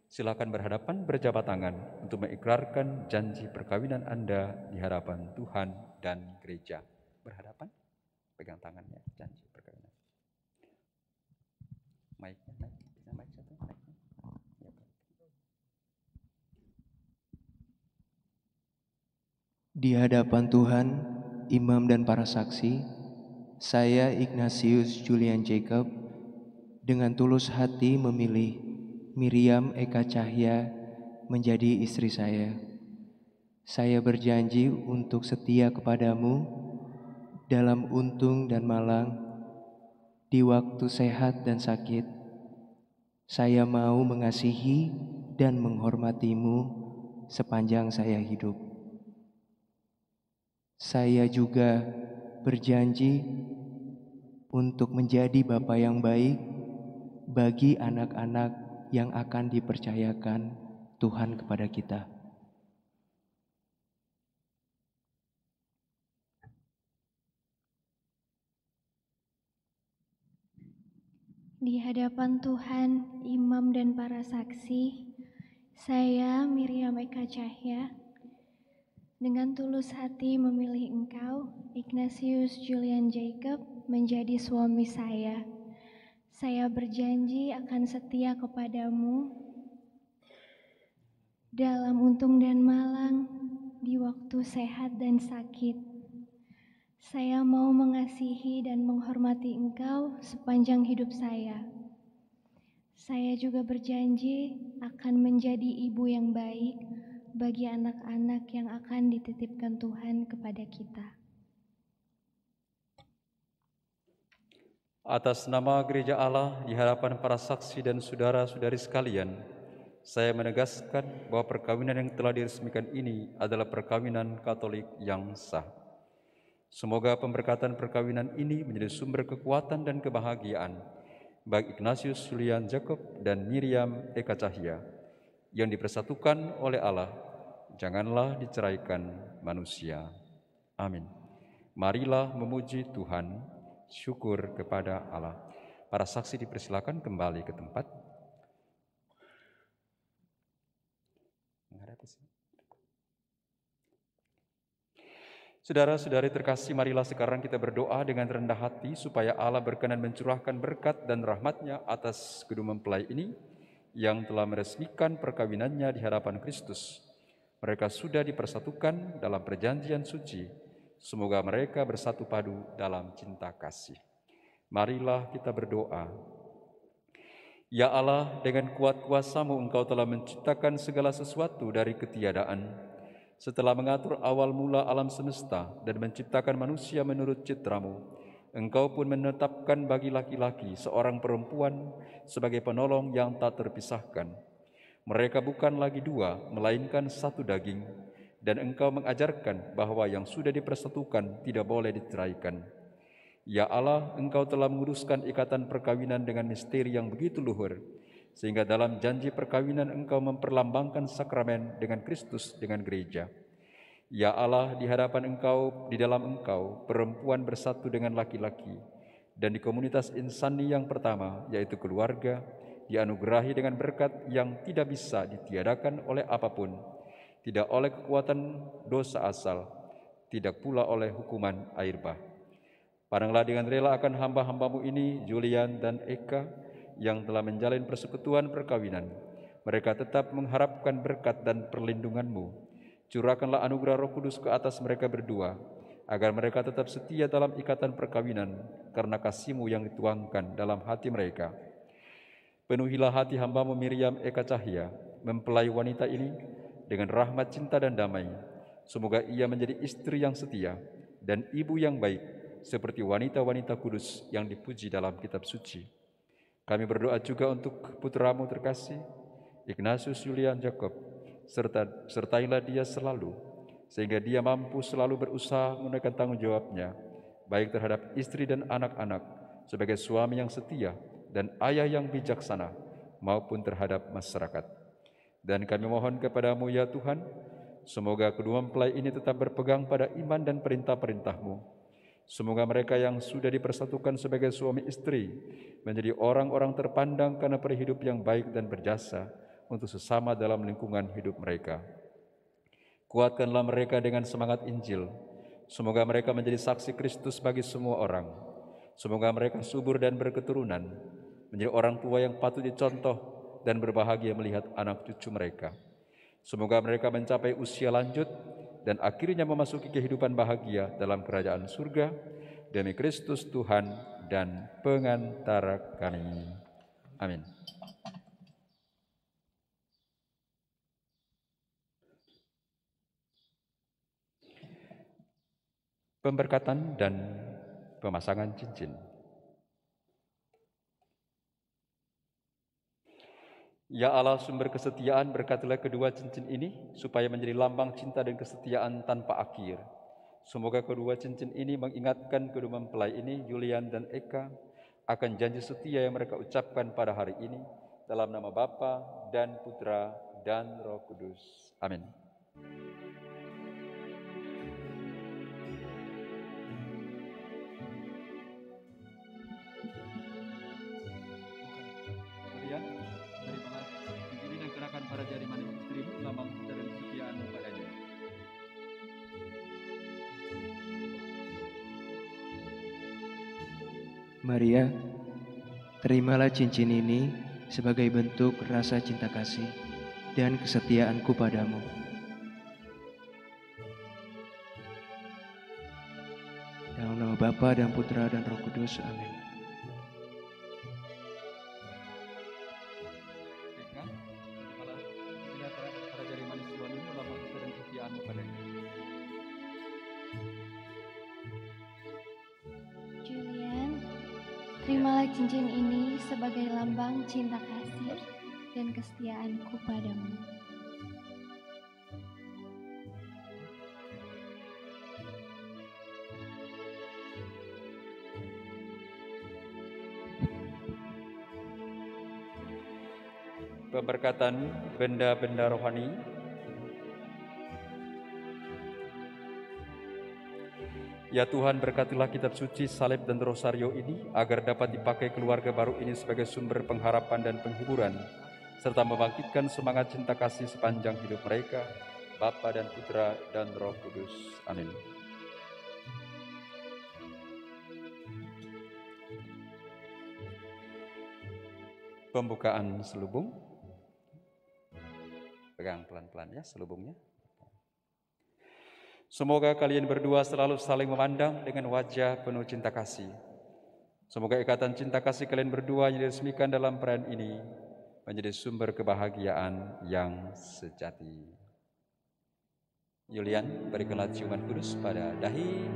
Silakan berhadapan berjabat tangan untuk mengikrarkan janji perkawinan Anda di hadapan Tuhan dan gereja. Berhadapan, pegang tangannya, janji perkawinan. Mic-nya, mic satu, mic-nya. Di hadapan Tuhan, imam dan para saksi, saya Ignatius Julian Jacob dengan tulus hati memilih Miriam Eka Cahya menjadi istri saya. Saya berjanji untuk setia kepadamu dalam untung dan malang, di waktu sehat dan sakit. Saya mau mengasihi dan menghormatimu sepanjang saya hidup. Saya juga berjanji untuk menjadi bapa yang baik bagi anak-anak yang akan dipercayakan Tuhan kepada kita. Di hadapan Tuhan, imam dan para saksi, saya Miriam Eka Cahya dengan tulus hati memilih engkau, Ignatius Julian Jacob, menjadi suami saya. Saya berjanji akan setia kepadamu dalam untung dan malang, di waktu sehat dan sakit. Saya mau mengasihi dan menghormati engkau sepanjang hidup saya. Saya juga berjanji akan menjadi ibu yang baik bagi anak-anak yang akan dititipkan Tuhan kepada kita. Atas nama Gereja Allah di hadapan para saksi dan saudara-saudari sekalian, saya menegaskan bahwa perkawinan yang telah diresmikan ini adalah perkawinan Katolik yang sah. Semoga pemberkatan perkawinan ini menjadi sumber kekuatan dan kebahagiaan bagi Ignatius Julian Jacob dan Miriam Eka Cahya yang dipersatukan oleh Allah, janganlah diceraikan manusia. Amin. Marilah memuji Tuhan, syukur kepada Allah. Para saksi dipersilakan kembali ke tempat. Saudara-saudari terkasih, marilah sekarang kita berdoa dengan rendah hati supaya Allah berkenan mencurahkan berkat dan rahmat-Nya atas kedua mempelai ini yang telah meresmikan perkawinannya di hadapan Kristus. Mereka sudah dipersatukan dalam perjanjian suci. Semoga mereka bersatu padu dalam cinta kasih. Marilah kita berdoa. Ya Allah, dengan kuat kuasa-Mu Engkau telah menciptakan segala sesuatu dari ketiadaan. Setelah mengatur awal mula alam semesta dan menciptakan manusia menurut citra-Mu, Engkau pun menetapkan bagi laki-laki seorang perempuan sebagai penolong yang tak terpisahkan. Mereka bukan lagi dua, melainkan satu daging, dan Engkau mengajarkan bahwa yang sudah dipersatukan tidak boleh diceraikan. Ya Allah, Engkau telah menguruskan ikatan perkawinan dengan misteri yang begitu luhur, sehingga dalam janji perkawinan Engkau memperlambangkan sakramen dengan Kristus dengan gereja. Ya Allah, di hadapan Engkau, di dalam Engkau, perempuan bersatu dengan laki-laki, dan di komunitas insani yang pertama, yaitu keluarga, dianugerahi dengan berkat yang tidak bisa ditiadakan oleh apapun, tidak oleh kekuatan dosa asal, tidak pula oleh hukuman air bah. Pandanglah dengan rela akan hamba-hamba-Mu ini, Julian dan Eka, yang telah menjalin persekutuan perkawinan. Mereka tetap mengharapkan berkat dan perlindungan-Mu. Curahkanlah anugerah Roh Kudus ke atas mereka berdua, agar mereka tetap setia dalam ikatan perkawinan karena kasih-Mu yang dituangkan dalam hati mereka. Penuhilah hati hamba-Mu Miriam Eka Cahya, mempelai wanita ini dengan rahmat, cinta, dan damai. Semoga ia menjadi istri yang setia dan ibu yang baik, seperti wanita-wanita kudus yang dipuji dalam kitab suci. Kami berdoa juga untuk putra-Mu terkasih, Ignatius Julian Jacob, sertailah dia selalu, sehingga dia mampu selalu berusaha menunaikan tanggung jawabnya, baik terhadap istri dan anak-anak, sebagai suami yang setia dan ayah yang bijaksana, maupun terhadap masyarakat. Dan kami mohon kepada-Mu ya Tuhan, semoga kedua mempelai ini tetap berpegang pada iman dan perintah-perintah-Mu. Semoga mereka yang sudah dipersatukan sebagai suami istri menjadi orang-orang terpandang karena perhidup yang baik dan berjasa untuk sesama dalam lingkungan hidup mereka. Kuatkanlah mereka dengan semangat Injil. Semoga mereka menjadi saksi Kristus bagi semua orang. Semoga mereka subur dan berketurunan, menjadi orang tua yang patut dicontoh dan berbahagia melihat anak cucu mereka. Semoga mereka mencapai usia lanjut dan akhirnya memasuki kehidupan bahagia dalam kerajaan surga, demi Kristus Tuhan dan pengantara kami. Amin. Pemberkatan dan pemasangan cincin. Ya Allah, sumber kesetiaan, berkatilah kedua cincin ini supaya menjadi lambang cinta dan kesetiaan tanpa akhir. Semoga kedua cincin ini mengingatkan kedua mempelai ini, Julian dan Eka, akan janji setia yang mereka ucapkan pada hari ini, dalam nama Bapa dan Putra dan Roh Kudus. Amin. Kemudian, terimalah cincin ini dan kenakan pada jari manis istrimu, lambang cinta dan kesetiaanmu padanya. Maria, terimalah cincin ini sebagai bentuk rasa cinta kasih dan kesetiaanku padamu. Dalam nama Bapa dan Putra dan Roh Kudus. Amin. Eka, terimalah cincin ini pada jari manis suamimu, lambang cinta dan kesetiaanmu padanya. Julian, terimalah cincin ini sebagai lambang cinta kasih dan kesetiaanku padamu. Pemberkatan benda-benda rohani. Ya Tuhan, berkatilah kitab suci, salib dan rosario ini agar dapat dipakai keluarga baru ini sebagai sumber pengharapan dan penghiburan, serta membangkitkan semangat cinta kasih sepanjang hidup mereka, Bapa dan Putra dan Roh Kudus. Amin. Pembukaan selubung. Pegang pelan-pelan ya selubungnya. Semoga kalian berdua selalu saling memandang dengan wajah penuh cinta kasih. Semoga ikatan cinta kasih kalian berdua yang diresmikan dalam perayaan ini menjadi sumber kebahagiaan yang sejati. Julian, berikanlah ciuman kudus pada dahi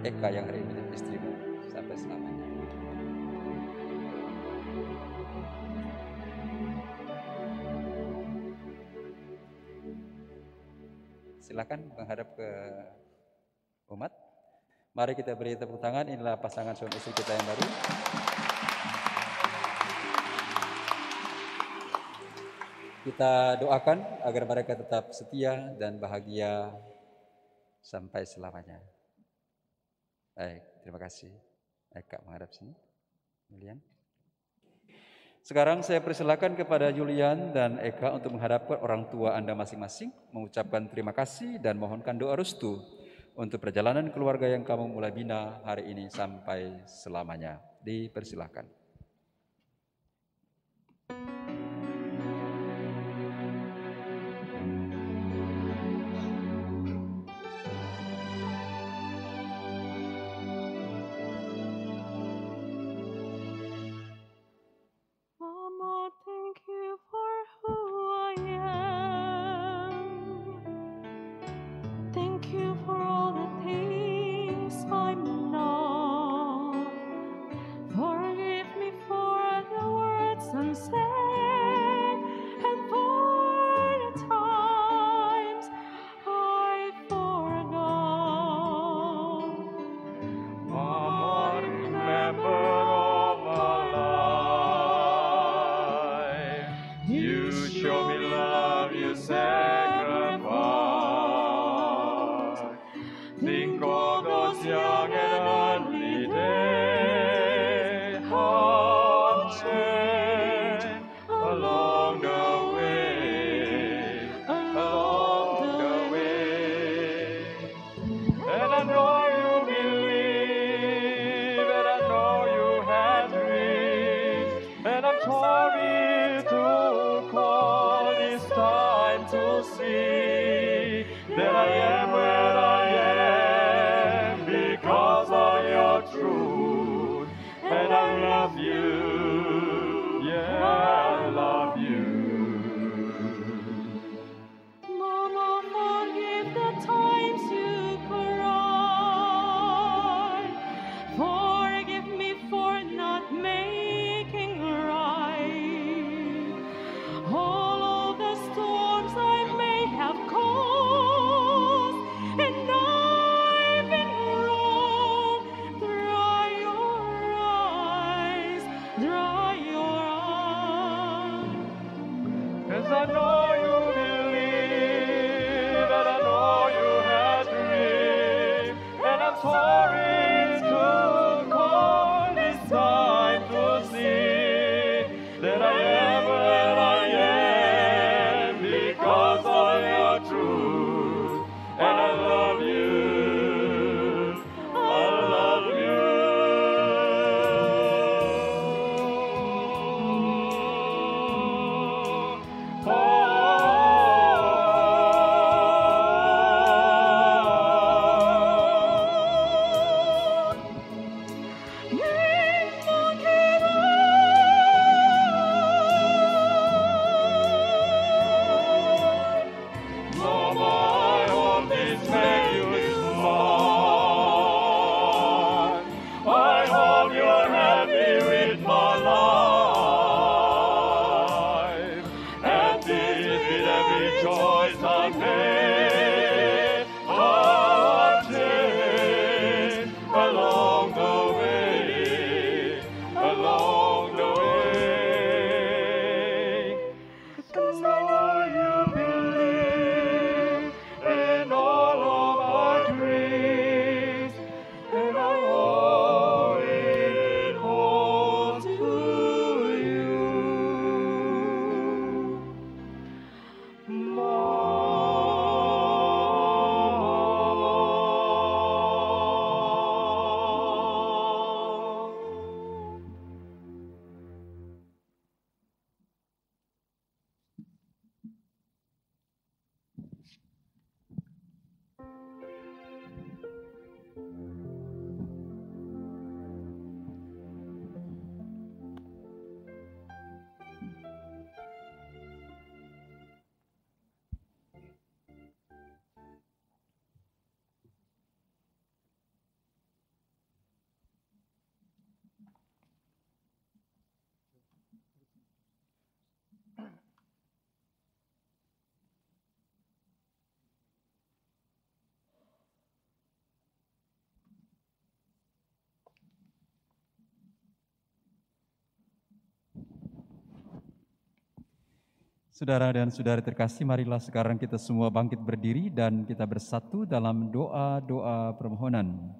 Eka yang hari ini menjadi istrimu sampai selamanya. Silakan menghadap ke umat. Mari kita beri tepuk tangan. Inilah pasangan suami istri kita yang baru. Kita doakan agar mereka tetap setia dan bahagia sampai selamanya. Baik, terima kasih. Eka menghadap sini. Julian. Sekarang saya persilakan kepada Julian dan Eka untuk menghadapkan orang tua Anda masing-masing, mengucapkan terima kasih dan mohonkan doa restu untuk perjalanan keluarga yang kamu mulai bina hari ini sampai selamanya. Dipersilakan. you for all the things I'm not. Forgive me for the words unsaid and for the times I forgot. Mama, remember all my life. You show me love, you sacrifice. Think of those young and early days, how I've changed along the way, along the way. And I know you believe, and I know you had dreams, and I'm sorry to call this time to see that I am where I am because of your truth, and I love you, yeah, I love you. Mama, forgive the times you cried. Forgive me for not making right all of the storms I may have caused, and I've been wrong. Dry your eyes, dry your eyes. 'Cause I know you believe, and I know you had dreams, and I'm sorry to call this time to see that I am where I am because of your truth, and I love you, I love you. Mama, I hope this makes you smile. I hope you're happy with my life. And this with every choice I made, I've changed along the way, along the way. 'Cause I know you believe in all of my dreams, and I owe it all to you. Saudara dan saudari terkasih, marilah sekarang kita semua bangkit berdiri dan kita bersatu dalam doa-doa permohonan.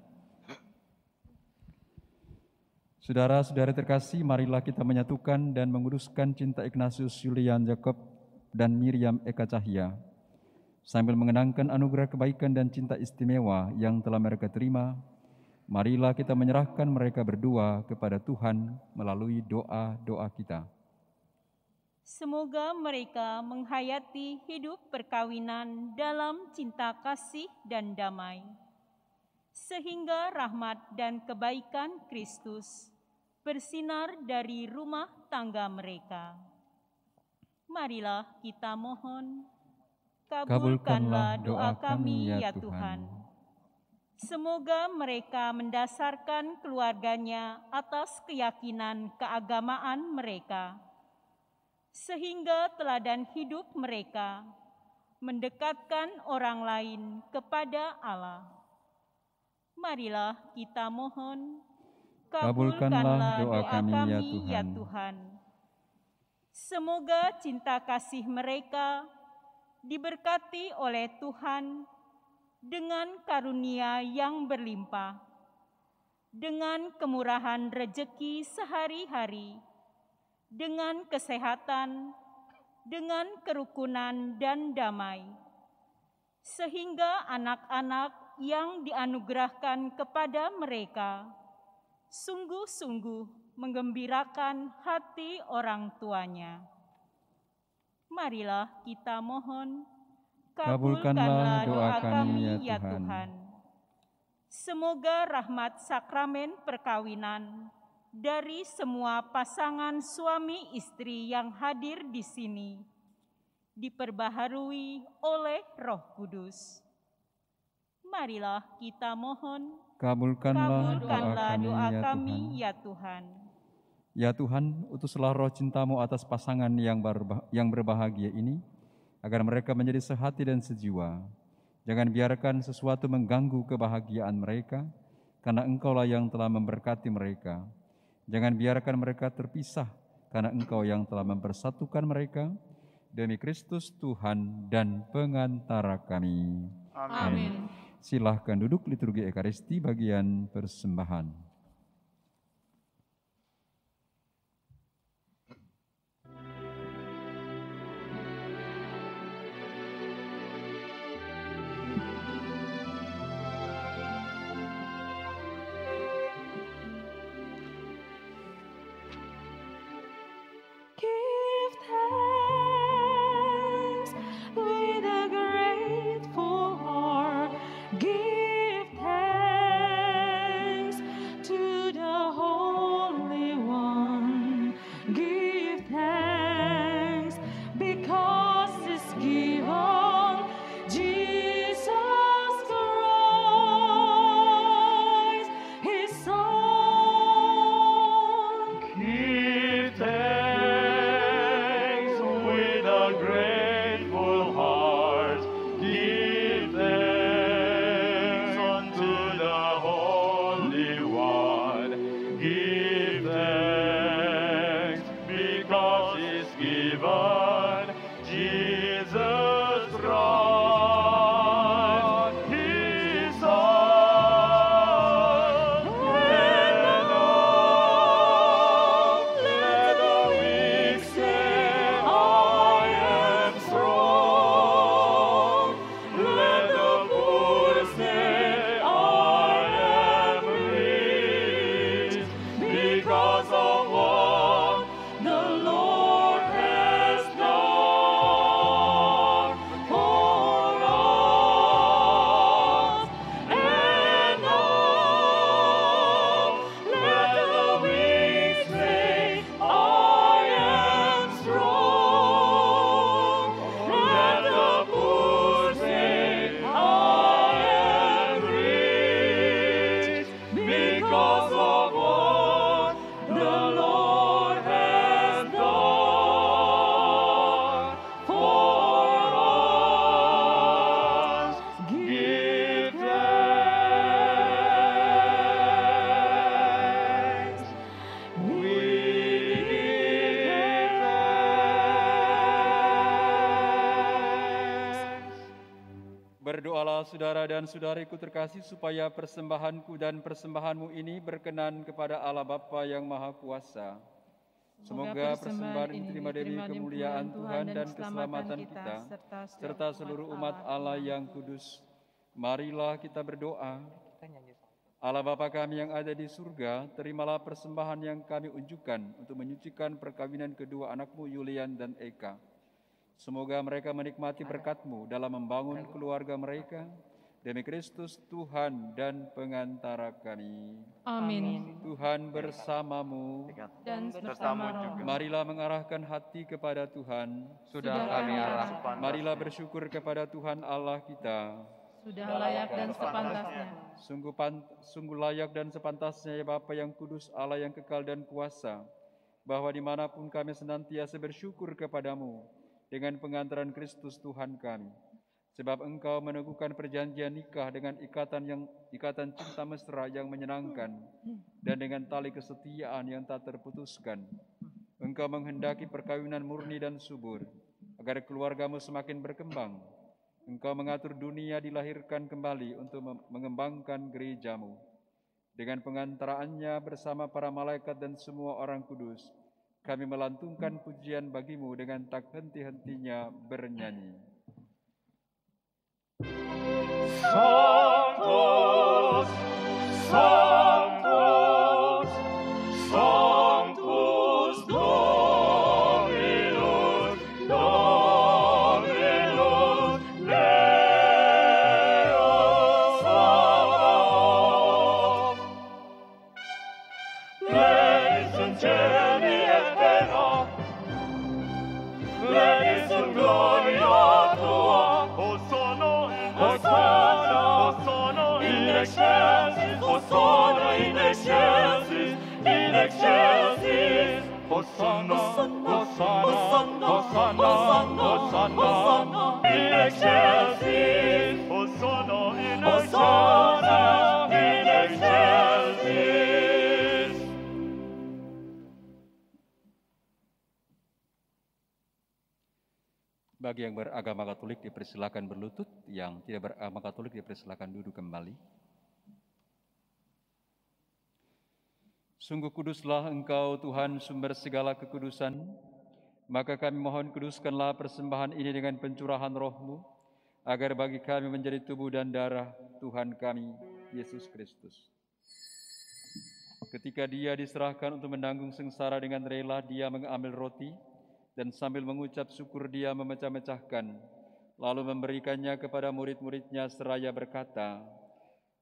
Saudara-saudari terkasih, marilah kita menyatukan dan menguduskan cinta Ignatius Julian Jacob dan Miriam Eka Cahya, sambil mengenangkan anugerah kebaikan dan cinta istimewa yang telah mereka terima. Marilah kita menyerahkan mereka berdua kepada Tuhan melalui doa-doa kita. Semoga mereka menghayati hidup perkawinan dalam cinta kasih dan damai, sehingga rahmat dan kebaikan Kristus bersinar dari rumah tangga mereka. Marilah kita mohon. Kabulkanlah doa kami ya Tuhan. Semoga mereka mendasarkan keluarganya atas keyakinan keagamaan mereka, sehingga teladan hidup mereka mendekatkan orang lain kepada Allah. Marilah kita mohon, kabulkanlah doa kami ya Tuhan. Semoga cinta kasih mereka diberkati oleh Tuhan dengan karunia yang berlimpah, dengan kemurahan rejeki sehari-hari, dengan kesehatan, dengan kerukunan dan damai, sehingga anak-anak yang dianugerahkan kepada mereka sungguh-sungguh menggembirakan hati orang tuanya. Marilah kita mohon, kabulkanlah doa kami ya Tuhan. Semoga rahmat sakramen perkawinan dari semua pasangan suami istri yang hadir di sini diperbaharui oleh Roh Kudus. Marilah kita mohon, kabulkanlah doa kami ya Tuhan. Ya Tuhan, utuslah roh cinta-Mu atas pasangan yang berbahagia ini, agar mereka menjadi sehati dan sejiwa. Jangan biarkan sesuatu mengganggu kebahagiaan mereka, karena Engkau-lah yang telah memberkati mereka. Jangan biarkan mereka terpisah, karena Engkau yang telah mempersatukan mereka. Demi Kristus Tuhan dan pengantara kami. Amin. Silahkan duduk, liturgi Ekaristi bagian persembahan. Berdoalah saudara dan saudariku terkasih supaya persembahanku dan persembahanmu ini berkenan kepada Allah Bapa yang Maha Kuasa. Semoga persembahan ini diterima demi kemuliaan Tuhan dan keselamatan kita, serta seluruh umat Allah yang kudus. Marilah kita berdoa. Allah Bapa kami yang ada di surga, terimalah persembahan yang kami unjukkan untuk menyucikan perkawinan kedua anakmu Yulian dan Eka. Semoga mereka menikmati berkat-Mu dalam membangun keluarga mereka Demi Kristus Tuhan dan pengantara kami. Amin. Tuhan bersamamu. Dan bersama rohmu. Marilah mengarahkan hati kepada Tuhan. Sudah kami arahkan. Marilah bersyukur kepada Tuhan Allah kita. Sudah layak dan sepantasnya. Sungguh layak dan sepantasnya ya Bapa yang kudus, Allah yang kekal dan kuasa, bahwa dimanapun kami senantiasa bersyukur kepadamu dengan pengantaran Kristus Tuhan kami. Sebab Engkau meneguhkan perjanjian nikah dengan ikatan cinta mesra yang menyenangkan dan dengan tali kesetiaan yang tak terputuskan. Engkau menghendaki perkawinan murni dan subur, agar keluargamu semakin berkembang. Engkau mengatur dunia dilahirkan kembali untuk mengembangkan gerejamu. Dengan pengantaraannya bersama para malaikat dan semua orang kudus, kami melantungkan pujian bagimu dengan tak henti-hentinya bernyanyi. Sanctus, Sanctus, Sanctus Dominus, Dominus Deus Sabaoth. Plenius in caeli et terra, plenius in gloria tua, Hosanna in excelsis, Hosanna in excelsis, in excelsis, Hosanna, Hosanna, Hosanna, Hosanna, in excelsis, Hosanna in excelsis. Bagi yang beragama Katolik dipersilakan berlutut, yang tidak beragama Katolik dipersilakan duduk kembali. Sungguh kuduslah Engkau Tuhan sumber segala kekudusan, maka kami mohon kuduskanlah persembahan ini dengan pencurahan Roh-Mu, agar bagi kami menjadi tubuh dan darah Tuhan kami, Yesus Kristus. Ketika Dia diserahkan untuk menanggung sengsara dengan rela, Dia mengambil roti, dan sambil mengucap syukur Dia memecah-mecahkan, lalu memberikannya kepada murid-muridnya seraya berkata,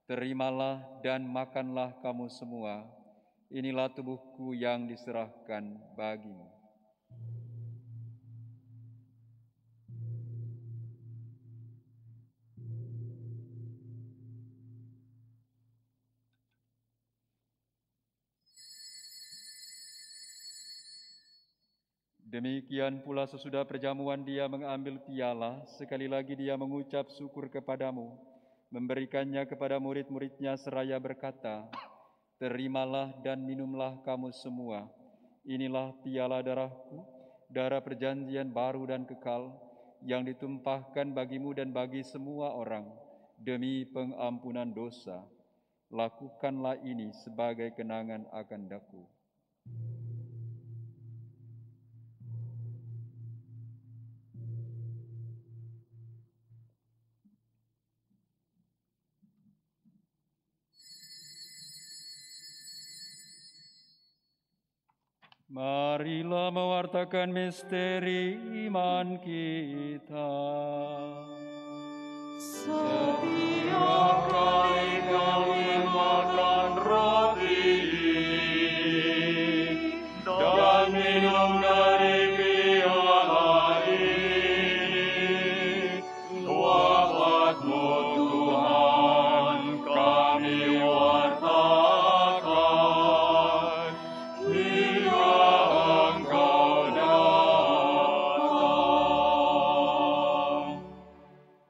"Terimalah dan makanlah kamu semua, inilah tubuhku yang diserahkan bagimu." Demikian pula sesudah perjamuan Dia mengambil piala, sekali lagi Dia mengucap syukur kepadamu, memberikannya kepada murid-muridnya seraya berkata, "Terimalah dan minumlah kamu semua, inilah piala darahku, darah perjanjian baru dan kekal, yang ditumpahkan bagimu dan bagi semua orang, demi pengampunan dosa. Lakukanlah ini sebagai kenangan akan Daku." Marilah mewartakan misteri iman kita. Setiap kali kami makan roti dan minum dari piala ini, wafat-Mu Tuhan kami wartakan hingga Engkau datang.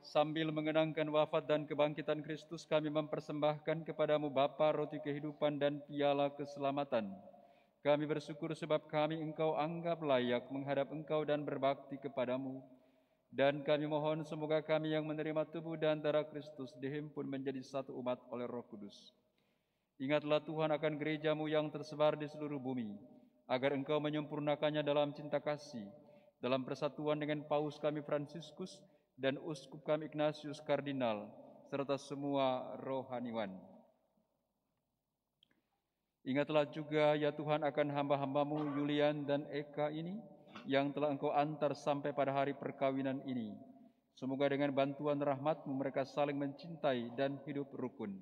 Sambil mengenangkan wafat dan kebangkitan Kristus, kami mempersembahkan kepadamu Bapa roti kehidupan dan piala keselamatan. Kami bersyukur sebab kami Engkau anggap layak menghadap Engkau dan berbakti kepadamu. Dan kami mohon semoga kami yang menerima tubuh dan darah Kristus dihimpun menjadi satu umat oleh Roh Kudus. Ingatlah Tuhan akan gerejamu yang tersebar di seluruh bumi, agar Engkau menyempurnakannya dalam cinta kasih, dalam persatuan dengan Paus kami Fransiskus dan Uskup kami Ignatius Kardinal, serta semua rohaniwan. Ingatlah juga ya Tuhan akan hamba-hambamu Julian dan Eka ini, yang telah Engkau antar sampai pada hari perkawinan ini. Semoga dengan bantuan rahmat-Mu mereka saling mencintai dan hidup rukun.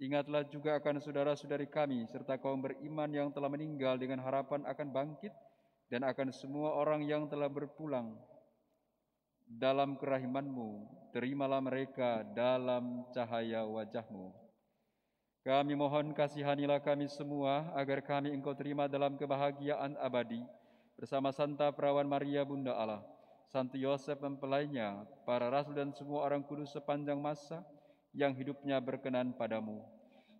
Ingatlah juga akan saudara-saudari kami serta kaum beriman yang telah meninggal dengan harapan akan bangkit dan akan semua orang yang telah berpulang dalam kerahiman-Mu. Terimalah mereka dalam cahaya wajah-Mu. Kami mohon kasihanilah kami semua agar kami Engkau terima dalam kebahagiaan abadi bersama Santa Perawan Maria Bunda Allah, Santo Yosef mempelainya, para rasul dan semua orang kudus sepanjang masa yang hidupnya berkenan padamu.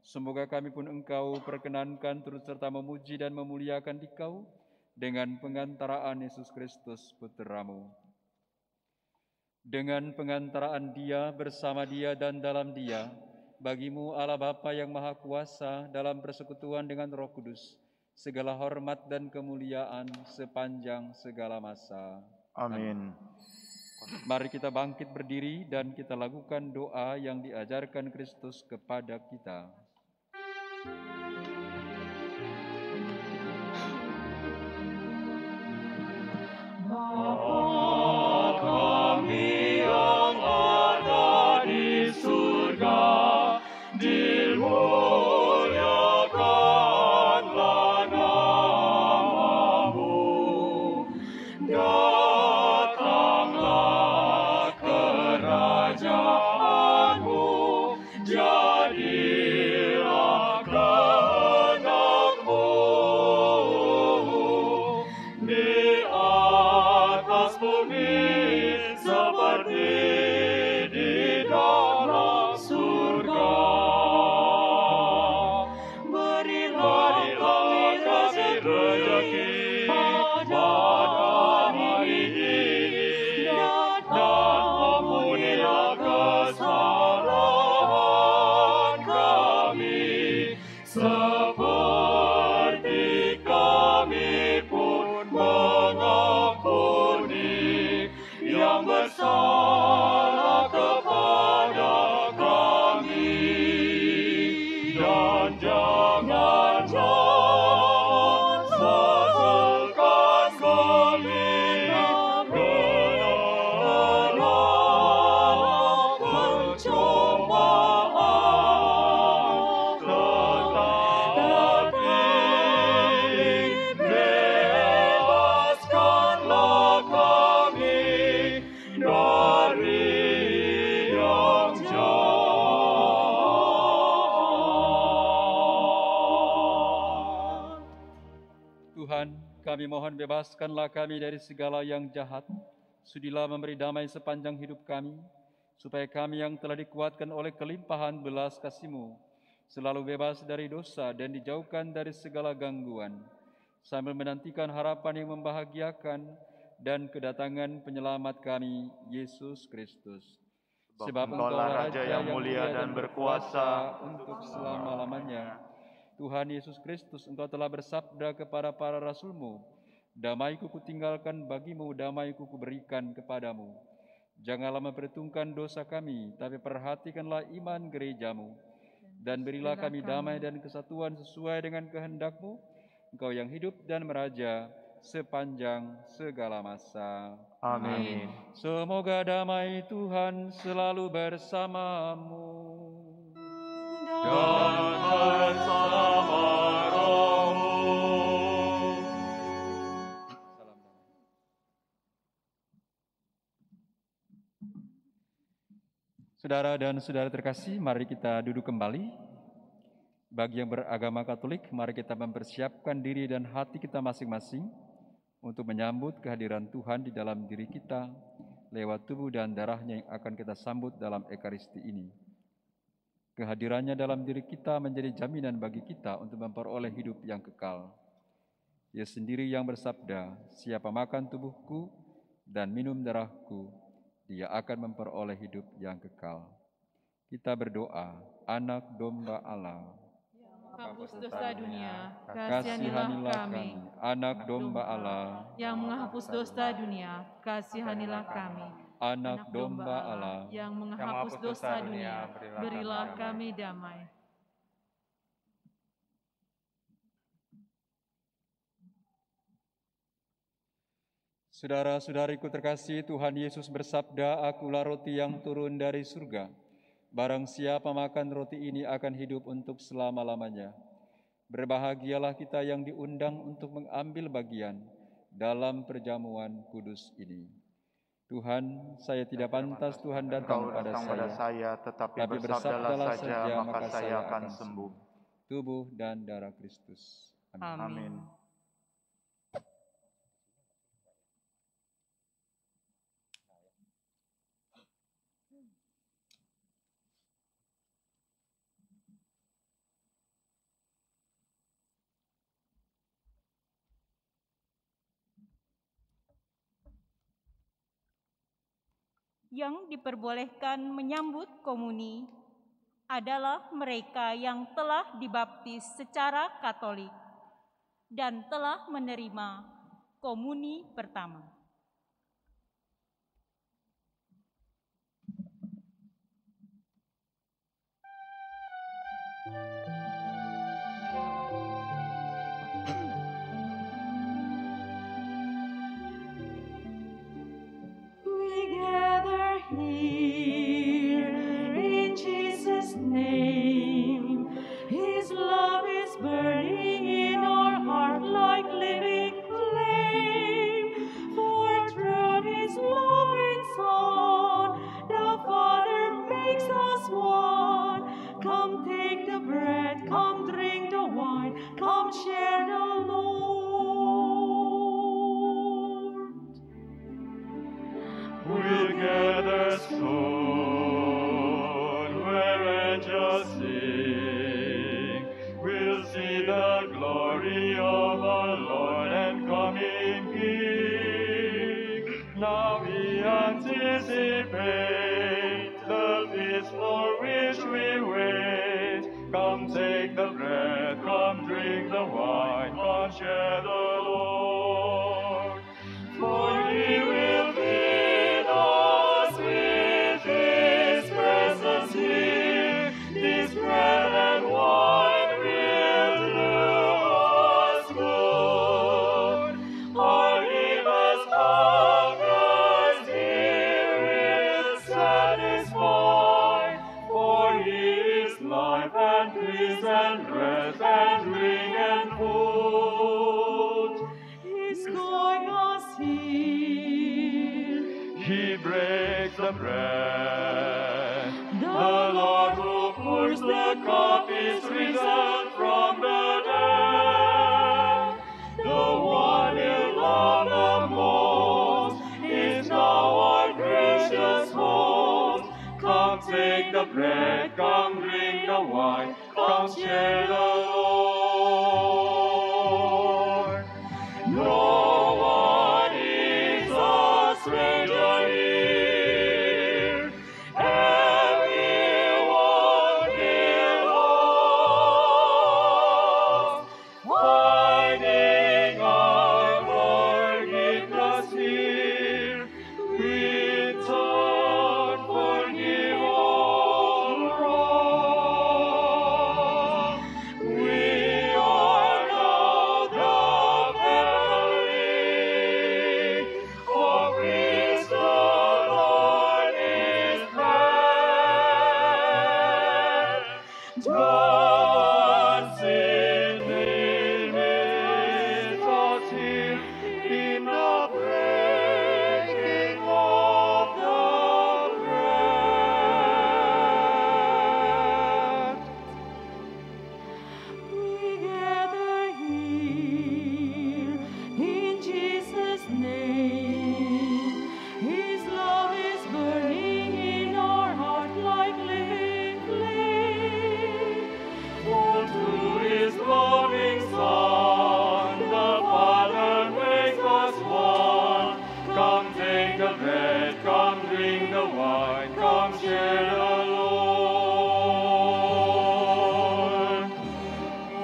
Semoga kami pun Engkau perkenankan turut serta memuji dan memuliakan Dikau dengan pengantaraan Yesus Kristus Putra-Mu. Dengan pengantaraan Dia, bersama Dia dan dalam Dia, bagi-Mu Allah Bapa yang Maha Kuasa dalam persekutuan dengan Roh Kudus, segala hormat dan kemuliaan sepanjang segala masa. Amin. Mari kita bangkit berdiri dan kita lakukan doa yang diajarkan Kristus kepada kita. Bapa kami yang ada di surga, dimuliakanlah nama-Mu. Datanglah kerajaan-Mu, jadilah kehendak-Mu di atas bumi seperti di dalam surga. Berilah kami rezeki pada hari ini, dan ampunilah kesalahan kami, seperti kami pun mengampuni yang bersalah kepada kami. Dan janganlah masukkan kami dalam pencobaan, tetapi bebaskanlah kami dari yang jahat. Tuhan, kami mohon bebaskanlah kami dari segala yang jahat. Sudilah memberi damai sepanjang hidup kami, supaya kami yang telah dikuatkan oleh kelimpahan belas kasih-Mu selalu bebas dari dosa dan dijauhkan dari segala gangguan, sambil menantikan harapan yang membahagiakan dan kedatangan penyelamat kami, Yesus Kristus. Sebab Engkaulah Raja yang mulia dan berkuasa untuk selama-lamanya. Tuhan Yesus Kristus, Engkau telah bersabda kepada para rasul-Mu, damai-Ku kutinggalkan bagimu, damai-Ku kuberikan kepadamu. Janganlah memperhitungkan dosa kami, tapi perhatikanlah iman gereja-Mu, dan berilah kami damai dan kesatuan sesuai dengan kehendak-Mu, Engkau yang hidup dan meraja sepanjang segala masa. Amin. Semoga damai Tuhan selalu bersamamu. Dan bersama rohmu. Saudara dan saudara terkasih, mari kita duduk kembali. Bagi yang beragama Katolik, mari kita mempersiapkan diri dan hati kita masing-masing untuk menyambut kehadiran Tuhan di dalam diri kita lewat tubuh dan darahnya yang akan kita sambut dalam Ekaristi ini. Kehadirannya dalam diri kita menjadi jaminan bagi kita untuk memperoleh hidup yang kekal. Ia sendiri yang bersabda, siapa makan tubuhku dan minum darahku, dia akan memperoleh hidup yang kekal. Kita berdoa, Anak Domba Allah, Hapus dosa dunia, kasihanilah kami. Anak Domba Allah, yang menghapus dosa dunia, kasihanilah kami. Anak Domba Allah, yang menghapus dosa dunia, berilah kami damai. Saudara-saudariku terkasih, Tuhan Yesus bersabda, "Akulah roti yang turun dari surga. Barang siapa makan roti ini akan hidup untuk selama-lamanya." Berbahagialah kita yang diundang untuk mengambil bagian dalam perjamuan kudus ini. Tuhan, saya tidak pantas Tuhan datang pada saya, tapi bersabdalah saja maka saya akan sembuh. Tubuh dan darah Kristus. Amin. Yang diperbolehkan menyambut komuni adalah mereka yang telah dibaptis secara Katolik dan telah menerima komuni pertama. Here in Jesus' name, His love is burning in our heart like living flame. For through His loving Son, the Father makes us one. Come take the bread, come drink the wine, come share the Lord. We'll gather soon where angels sing. We'll see the glory of our Lord and coming King. Now we anticipate the feast for which we wait. Come take the bread, come drink the wine, come share the Lord. For He will feed us with His presence here. This bread and wine will do us good. Our deepest hunger here is satisfied. For He is life and peace and rest and drink and food. He's going us here. He breaks the bread. The Lord who pours the cup is risen from the dead. The one you love the most is now our gracious host. Come take the bread, come drink the wine, come share the Lord. No one is a stranger here. Everyone belongs. Finding our forgiveness here, return, forgive all wrong. We are now the family of which the Lord is head. God's name is us here in the breaking of the bread. We gather here in Jesus' name. His love is burning in our heart like living flame. For through His loving Son, the Father makes us one. Come take the bread, come drink the wine, come share the Lord.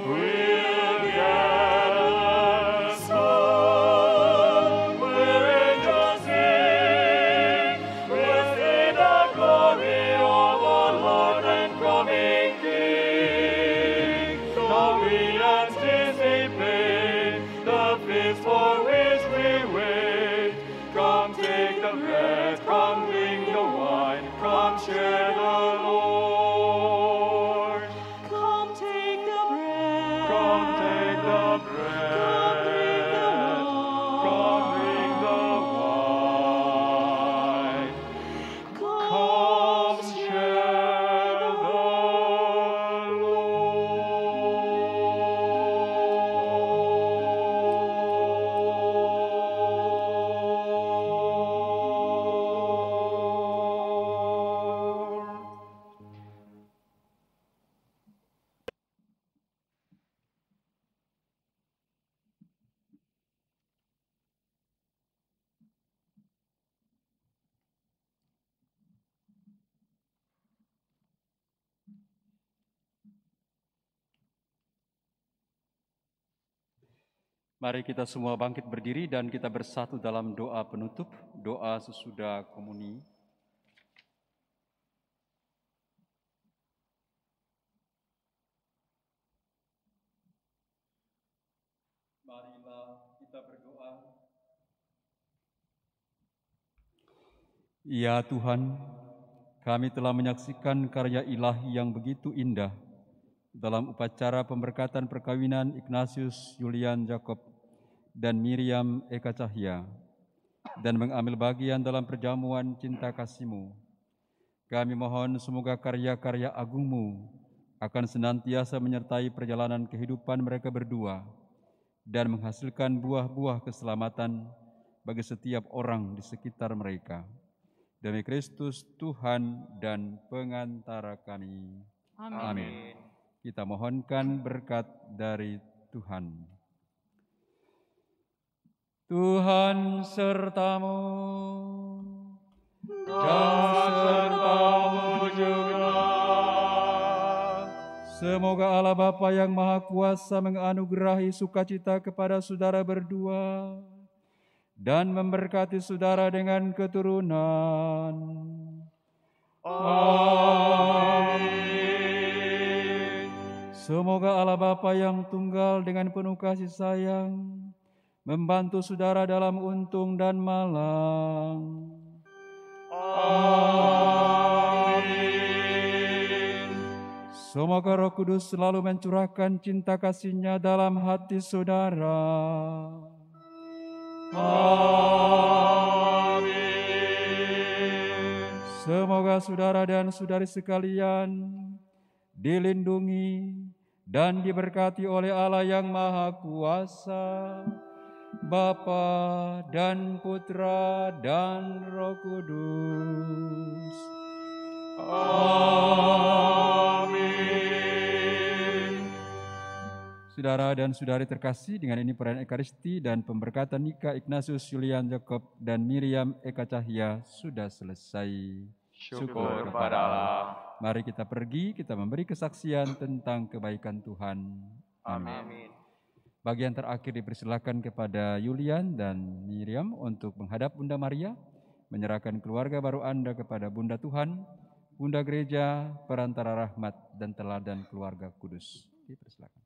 We'll gather soon where angels sing. We'll see the glory of our Lord and coming King. Now we anticipate the feast for which we wait. Mari kita semua bangkit berdiri dan kita bersatu dalam doa penutup, doa sesudah komuni. Marilah kita berdoa. Ya Tuhan, kami telah menyaksikan karya ilahi yang begitu indah dalam upacara pemberkatan perkawinan Ignatius Julian Jacob dan Miriam Eka Cahya, dan mengambil bagian dalam perjamuan cinta kasih-Mu. Kami mohon semoga karya-karya agung-Mu akan senantiasa menyertai perjalanan kehidupan mereka berdua dan menghasilkan buah-buah keselamatan bagi setiap orang di sekitar mereka. Demi Kristus Tuhan dan pengantara kami. Amin. Amin. Kita mohonkan berkat dari Tuhan. Tuhan sertamu dan sertamu juga. Semoga Allah Bapa yang Maha Kuasa menganugerahi sukacita kepada saudara berdua dan memberkati saudara dengan keturunan. Amin. Semoga Allah Bapa yang tunggal dengan penuh kasih sayang membantu saudara dalam untung dan malang. Amin. Semoga Roh Kudus selalu mencurahkan cinta kasih-Nya dalam hati saudara. Amin. Semoga saudara dan saudari sekalian dilindungi dan diberkati oleh Allah yang Maha Kuasa, Bapa dan Putra dan Roh Kudus. Amin. Saudara dan saudari terkasih, dengan ini perayaan Ekaristi dan pemberkatan nikah Ignatius Julian Jacob dan Miriam Eka Cahya sudah selesai. Syukur kepada Allah. Mari kita pergi, kita memberi kesaksian tentang kebaikan Tuhan. Amin. Bagian terakhir dipersilakan kepada Julian dan Miriam untuk menghadap Bunda Maria, menyerahkan keluarga baru Anda kepada Bunda Tuhan, Bunda Gereja, perantara rahmat dan teladan keluarga kudus. Dipersilakan.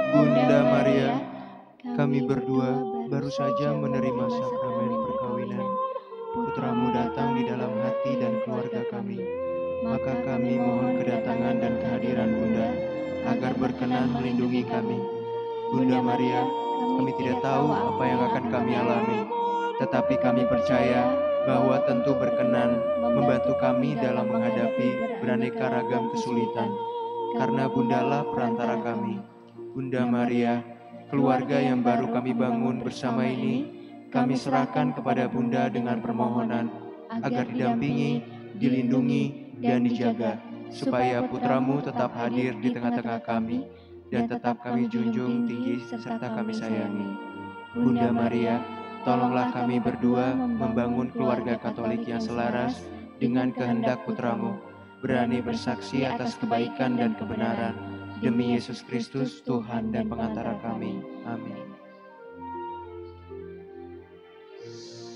Bunda Maria, kami berdua baru saja menerima sakramen perkawinan. Putramu datang di dalam hati dan keluarga kami. Maka kami mohon kedatangan dan kehadiran Bunda agar berkenan melindungi kami. Bunda Maria, kami tidak tahu apa yang akan kami alami, tetapi kami percaya bahwa tentu berkenan membantu kami dalam menghadapi beraneka ragam kesulitan. Karena Bundalah perantara kami. Bunda Maria, keluarga yang baru kami bangun bersama ini, kami serahkan kepada Bunda dengan permohonan agar didampingi, dilindungi, dan dijaga, supaya putramu tetap hadir di tengah-tengah kami, dan tetap kami junjung tinggi serta kami sayangi. Bunda Maria, tolonglah kami berdua membangun keluarga Katolik yang selaras dengan kehendak putramu, berani bersaksi atas kebaikan dan kebenaran, demi Yesus Kristus, Tuhan dan pengantara kami. Amin.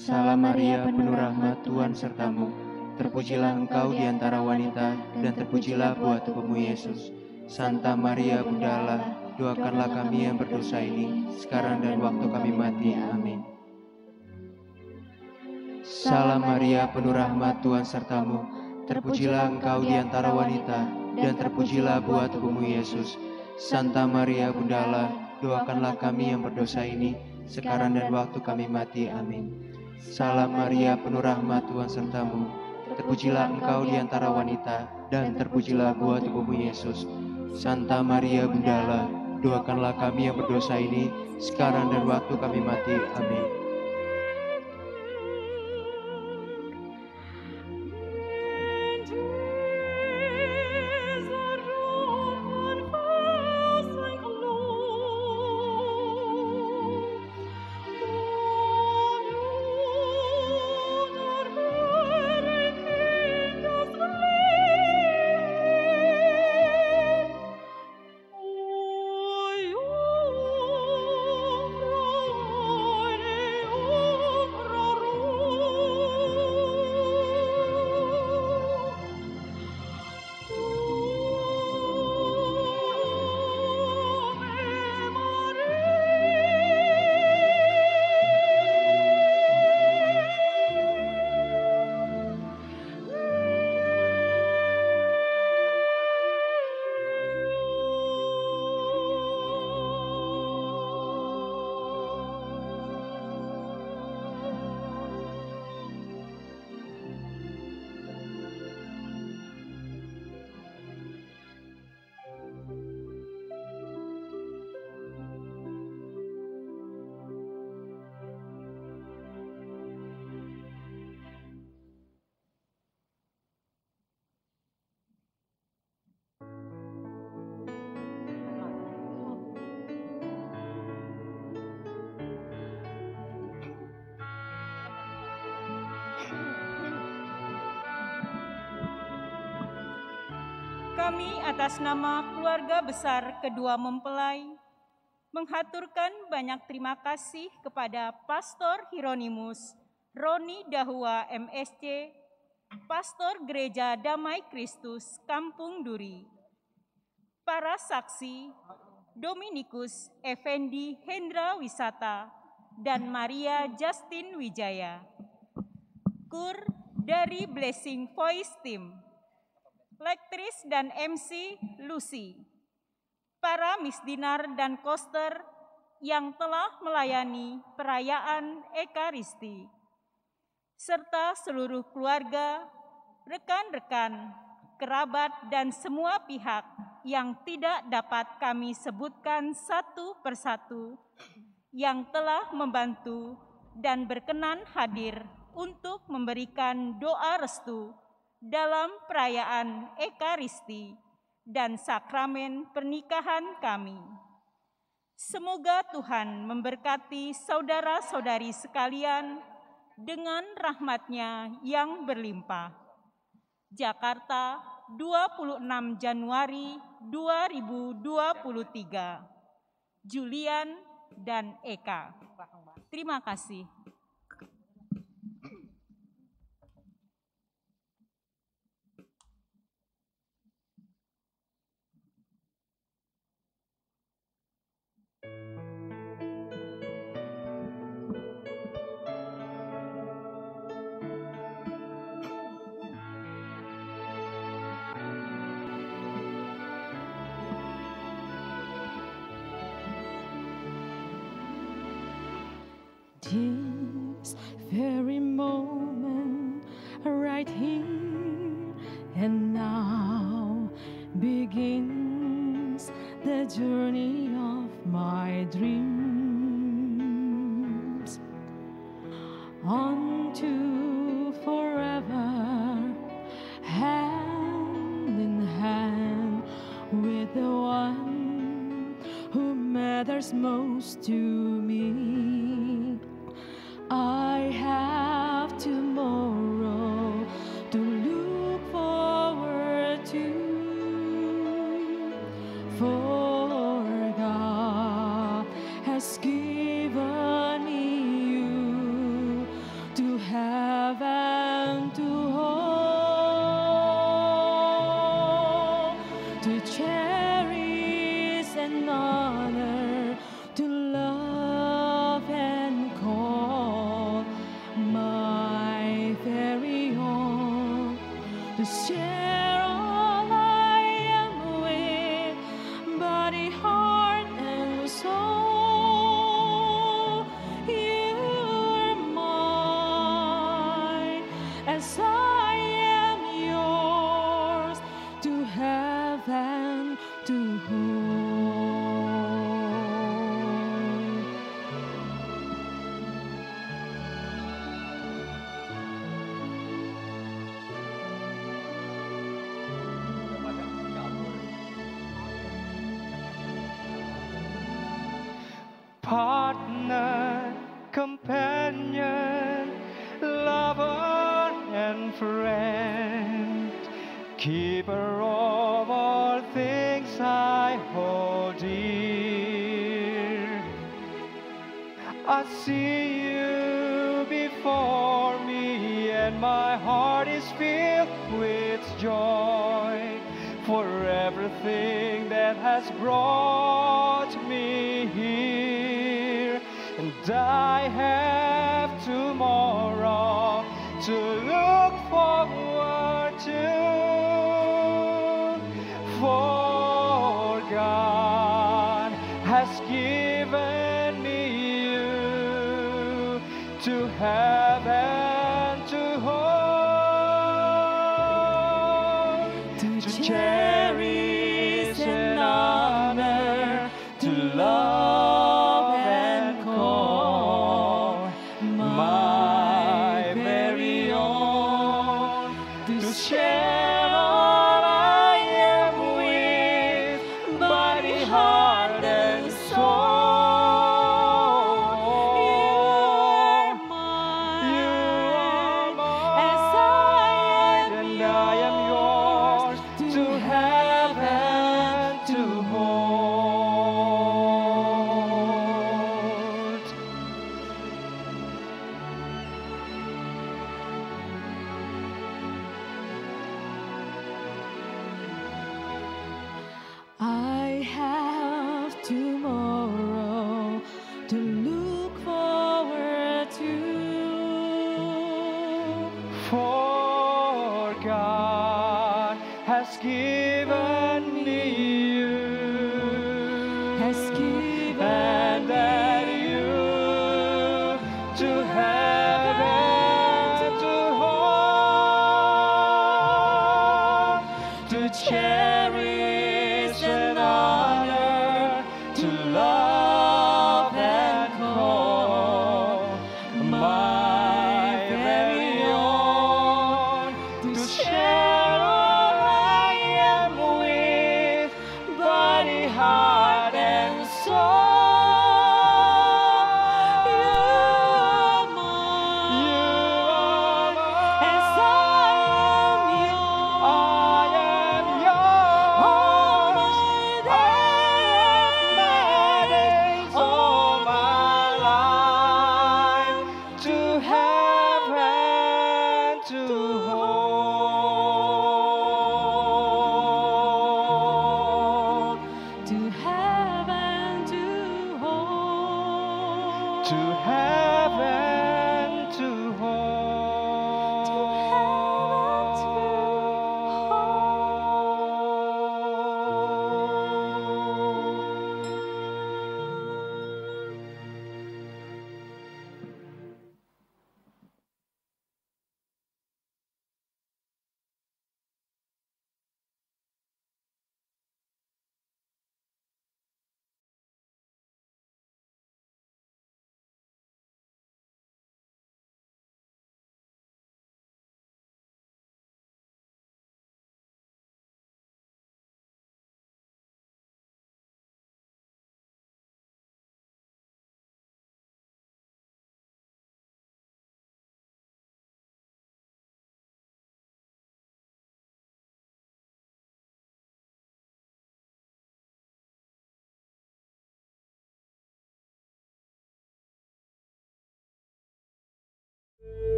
Salam Maria, penuh rahmat, Tuhan sertamu. Terpujilah engkau di antara wanita, dan terpujilah buah tubuhmu Yesus. Santa Maria, Bunda Allah, doakanlah kami yang berdosa ini, sekarang dan waktu kami mati. Amin. Salam Maria, penuh rahmat, Tuhan sertamu. Terpujilah engkau di antara wanita, dan terpujilah buah tubuhmu Yesus. Santa Maria, Bunda Allah, doakanlah kami yang berdosa ini, sekarang dan waktu kami mati. Amin. Salam Maria, penuh rahmat, Tuhan sertamu. Terpujilah engkau di antara wanita, dan terpujilah buah tubuhmu Yesus. Santa Maria, Bunda Allah, doakanlah kami yang berdosa ini, sekarang dan waktu kami mati. Amin. Kami atas nama keluarga besar kedua mempelai menghaturkan banyak terima kasih kepada Pastor Hieronymus Roni Dahua MSc, Pastor Gereja Damai Kristus Kampung Duri, para saksi Dominikus Effendi Hendra Wisata dan Maria Justin Wijaya, kur dari Blessing Voice Team, lektris dan MC Lucy, para misdinar dan koster yang telah melayani perayaan Ekaristi, serta seluruh keluarga, rekan-rekan, kerabat, dan semua pihak yang tidak dapat kami sebutkan satu persatu yang telah membantu dan berkenan hadir untuk memberikan doa restu dalam perayaan Ekaristi dan sakramen pernikahan kami. Semoga Tuhan memberkati saudara-saudari sekalian dengan rahmat-Nya yang berlimpah. Jakarta, 26 Januari 2023. Julian dan Eka. Terima kasih. This very moment matters most to me. I have tomorrow to look forward to, for God has given me you to have and to hold, to cherish and honor, to love and call my very own, to share all I am with, body, heart, and soul. You are mine, as I am yours, to have and to hold. Partner, companion, lover and friend, keeper of all things I hold dear. I see you before me and my heart is filled with joy for everything that has brought me here. And I have tomorrow to look forward to, for God has given me you to have and to hold, to cherish and honor, to love and call my very own, to share all I am with, body, heart, and soul. You are mine, as I am yours, to have and to hold. I have tomorrow to look forward to, For God has given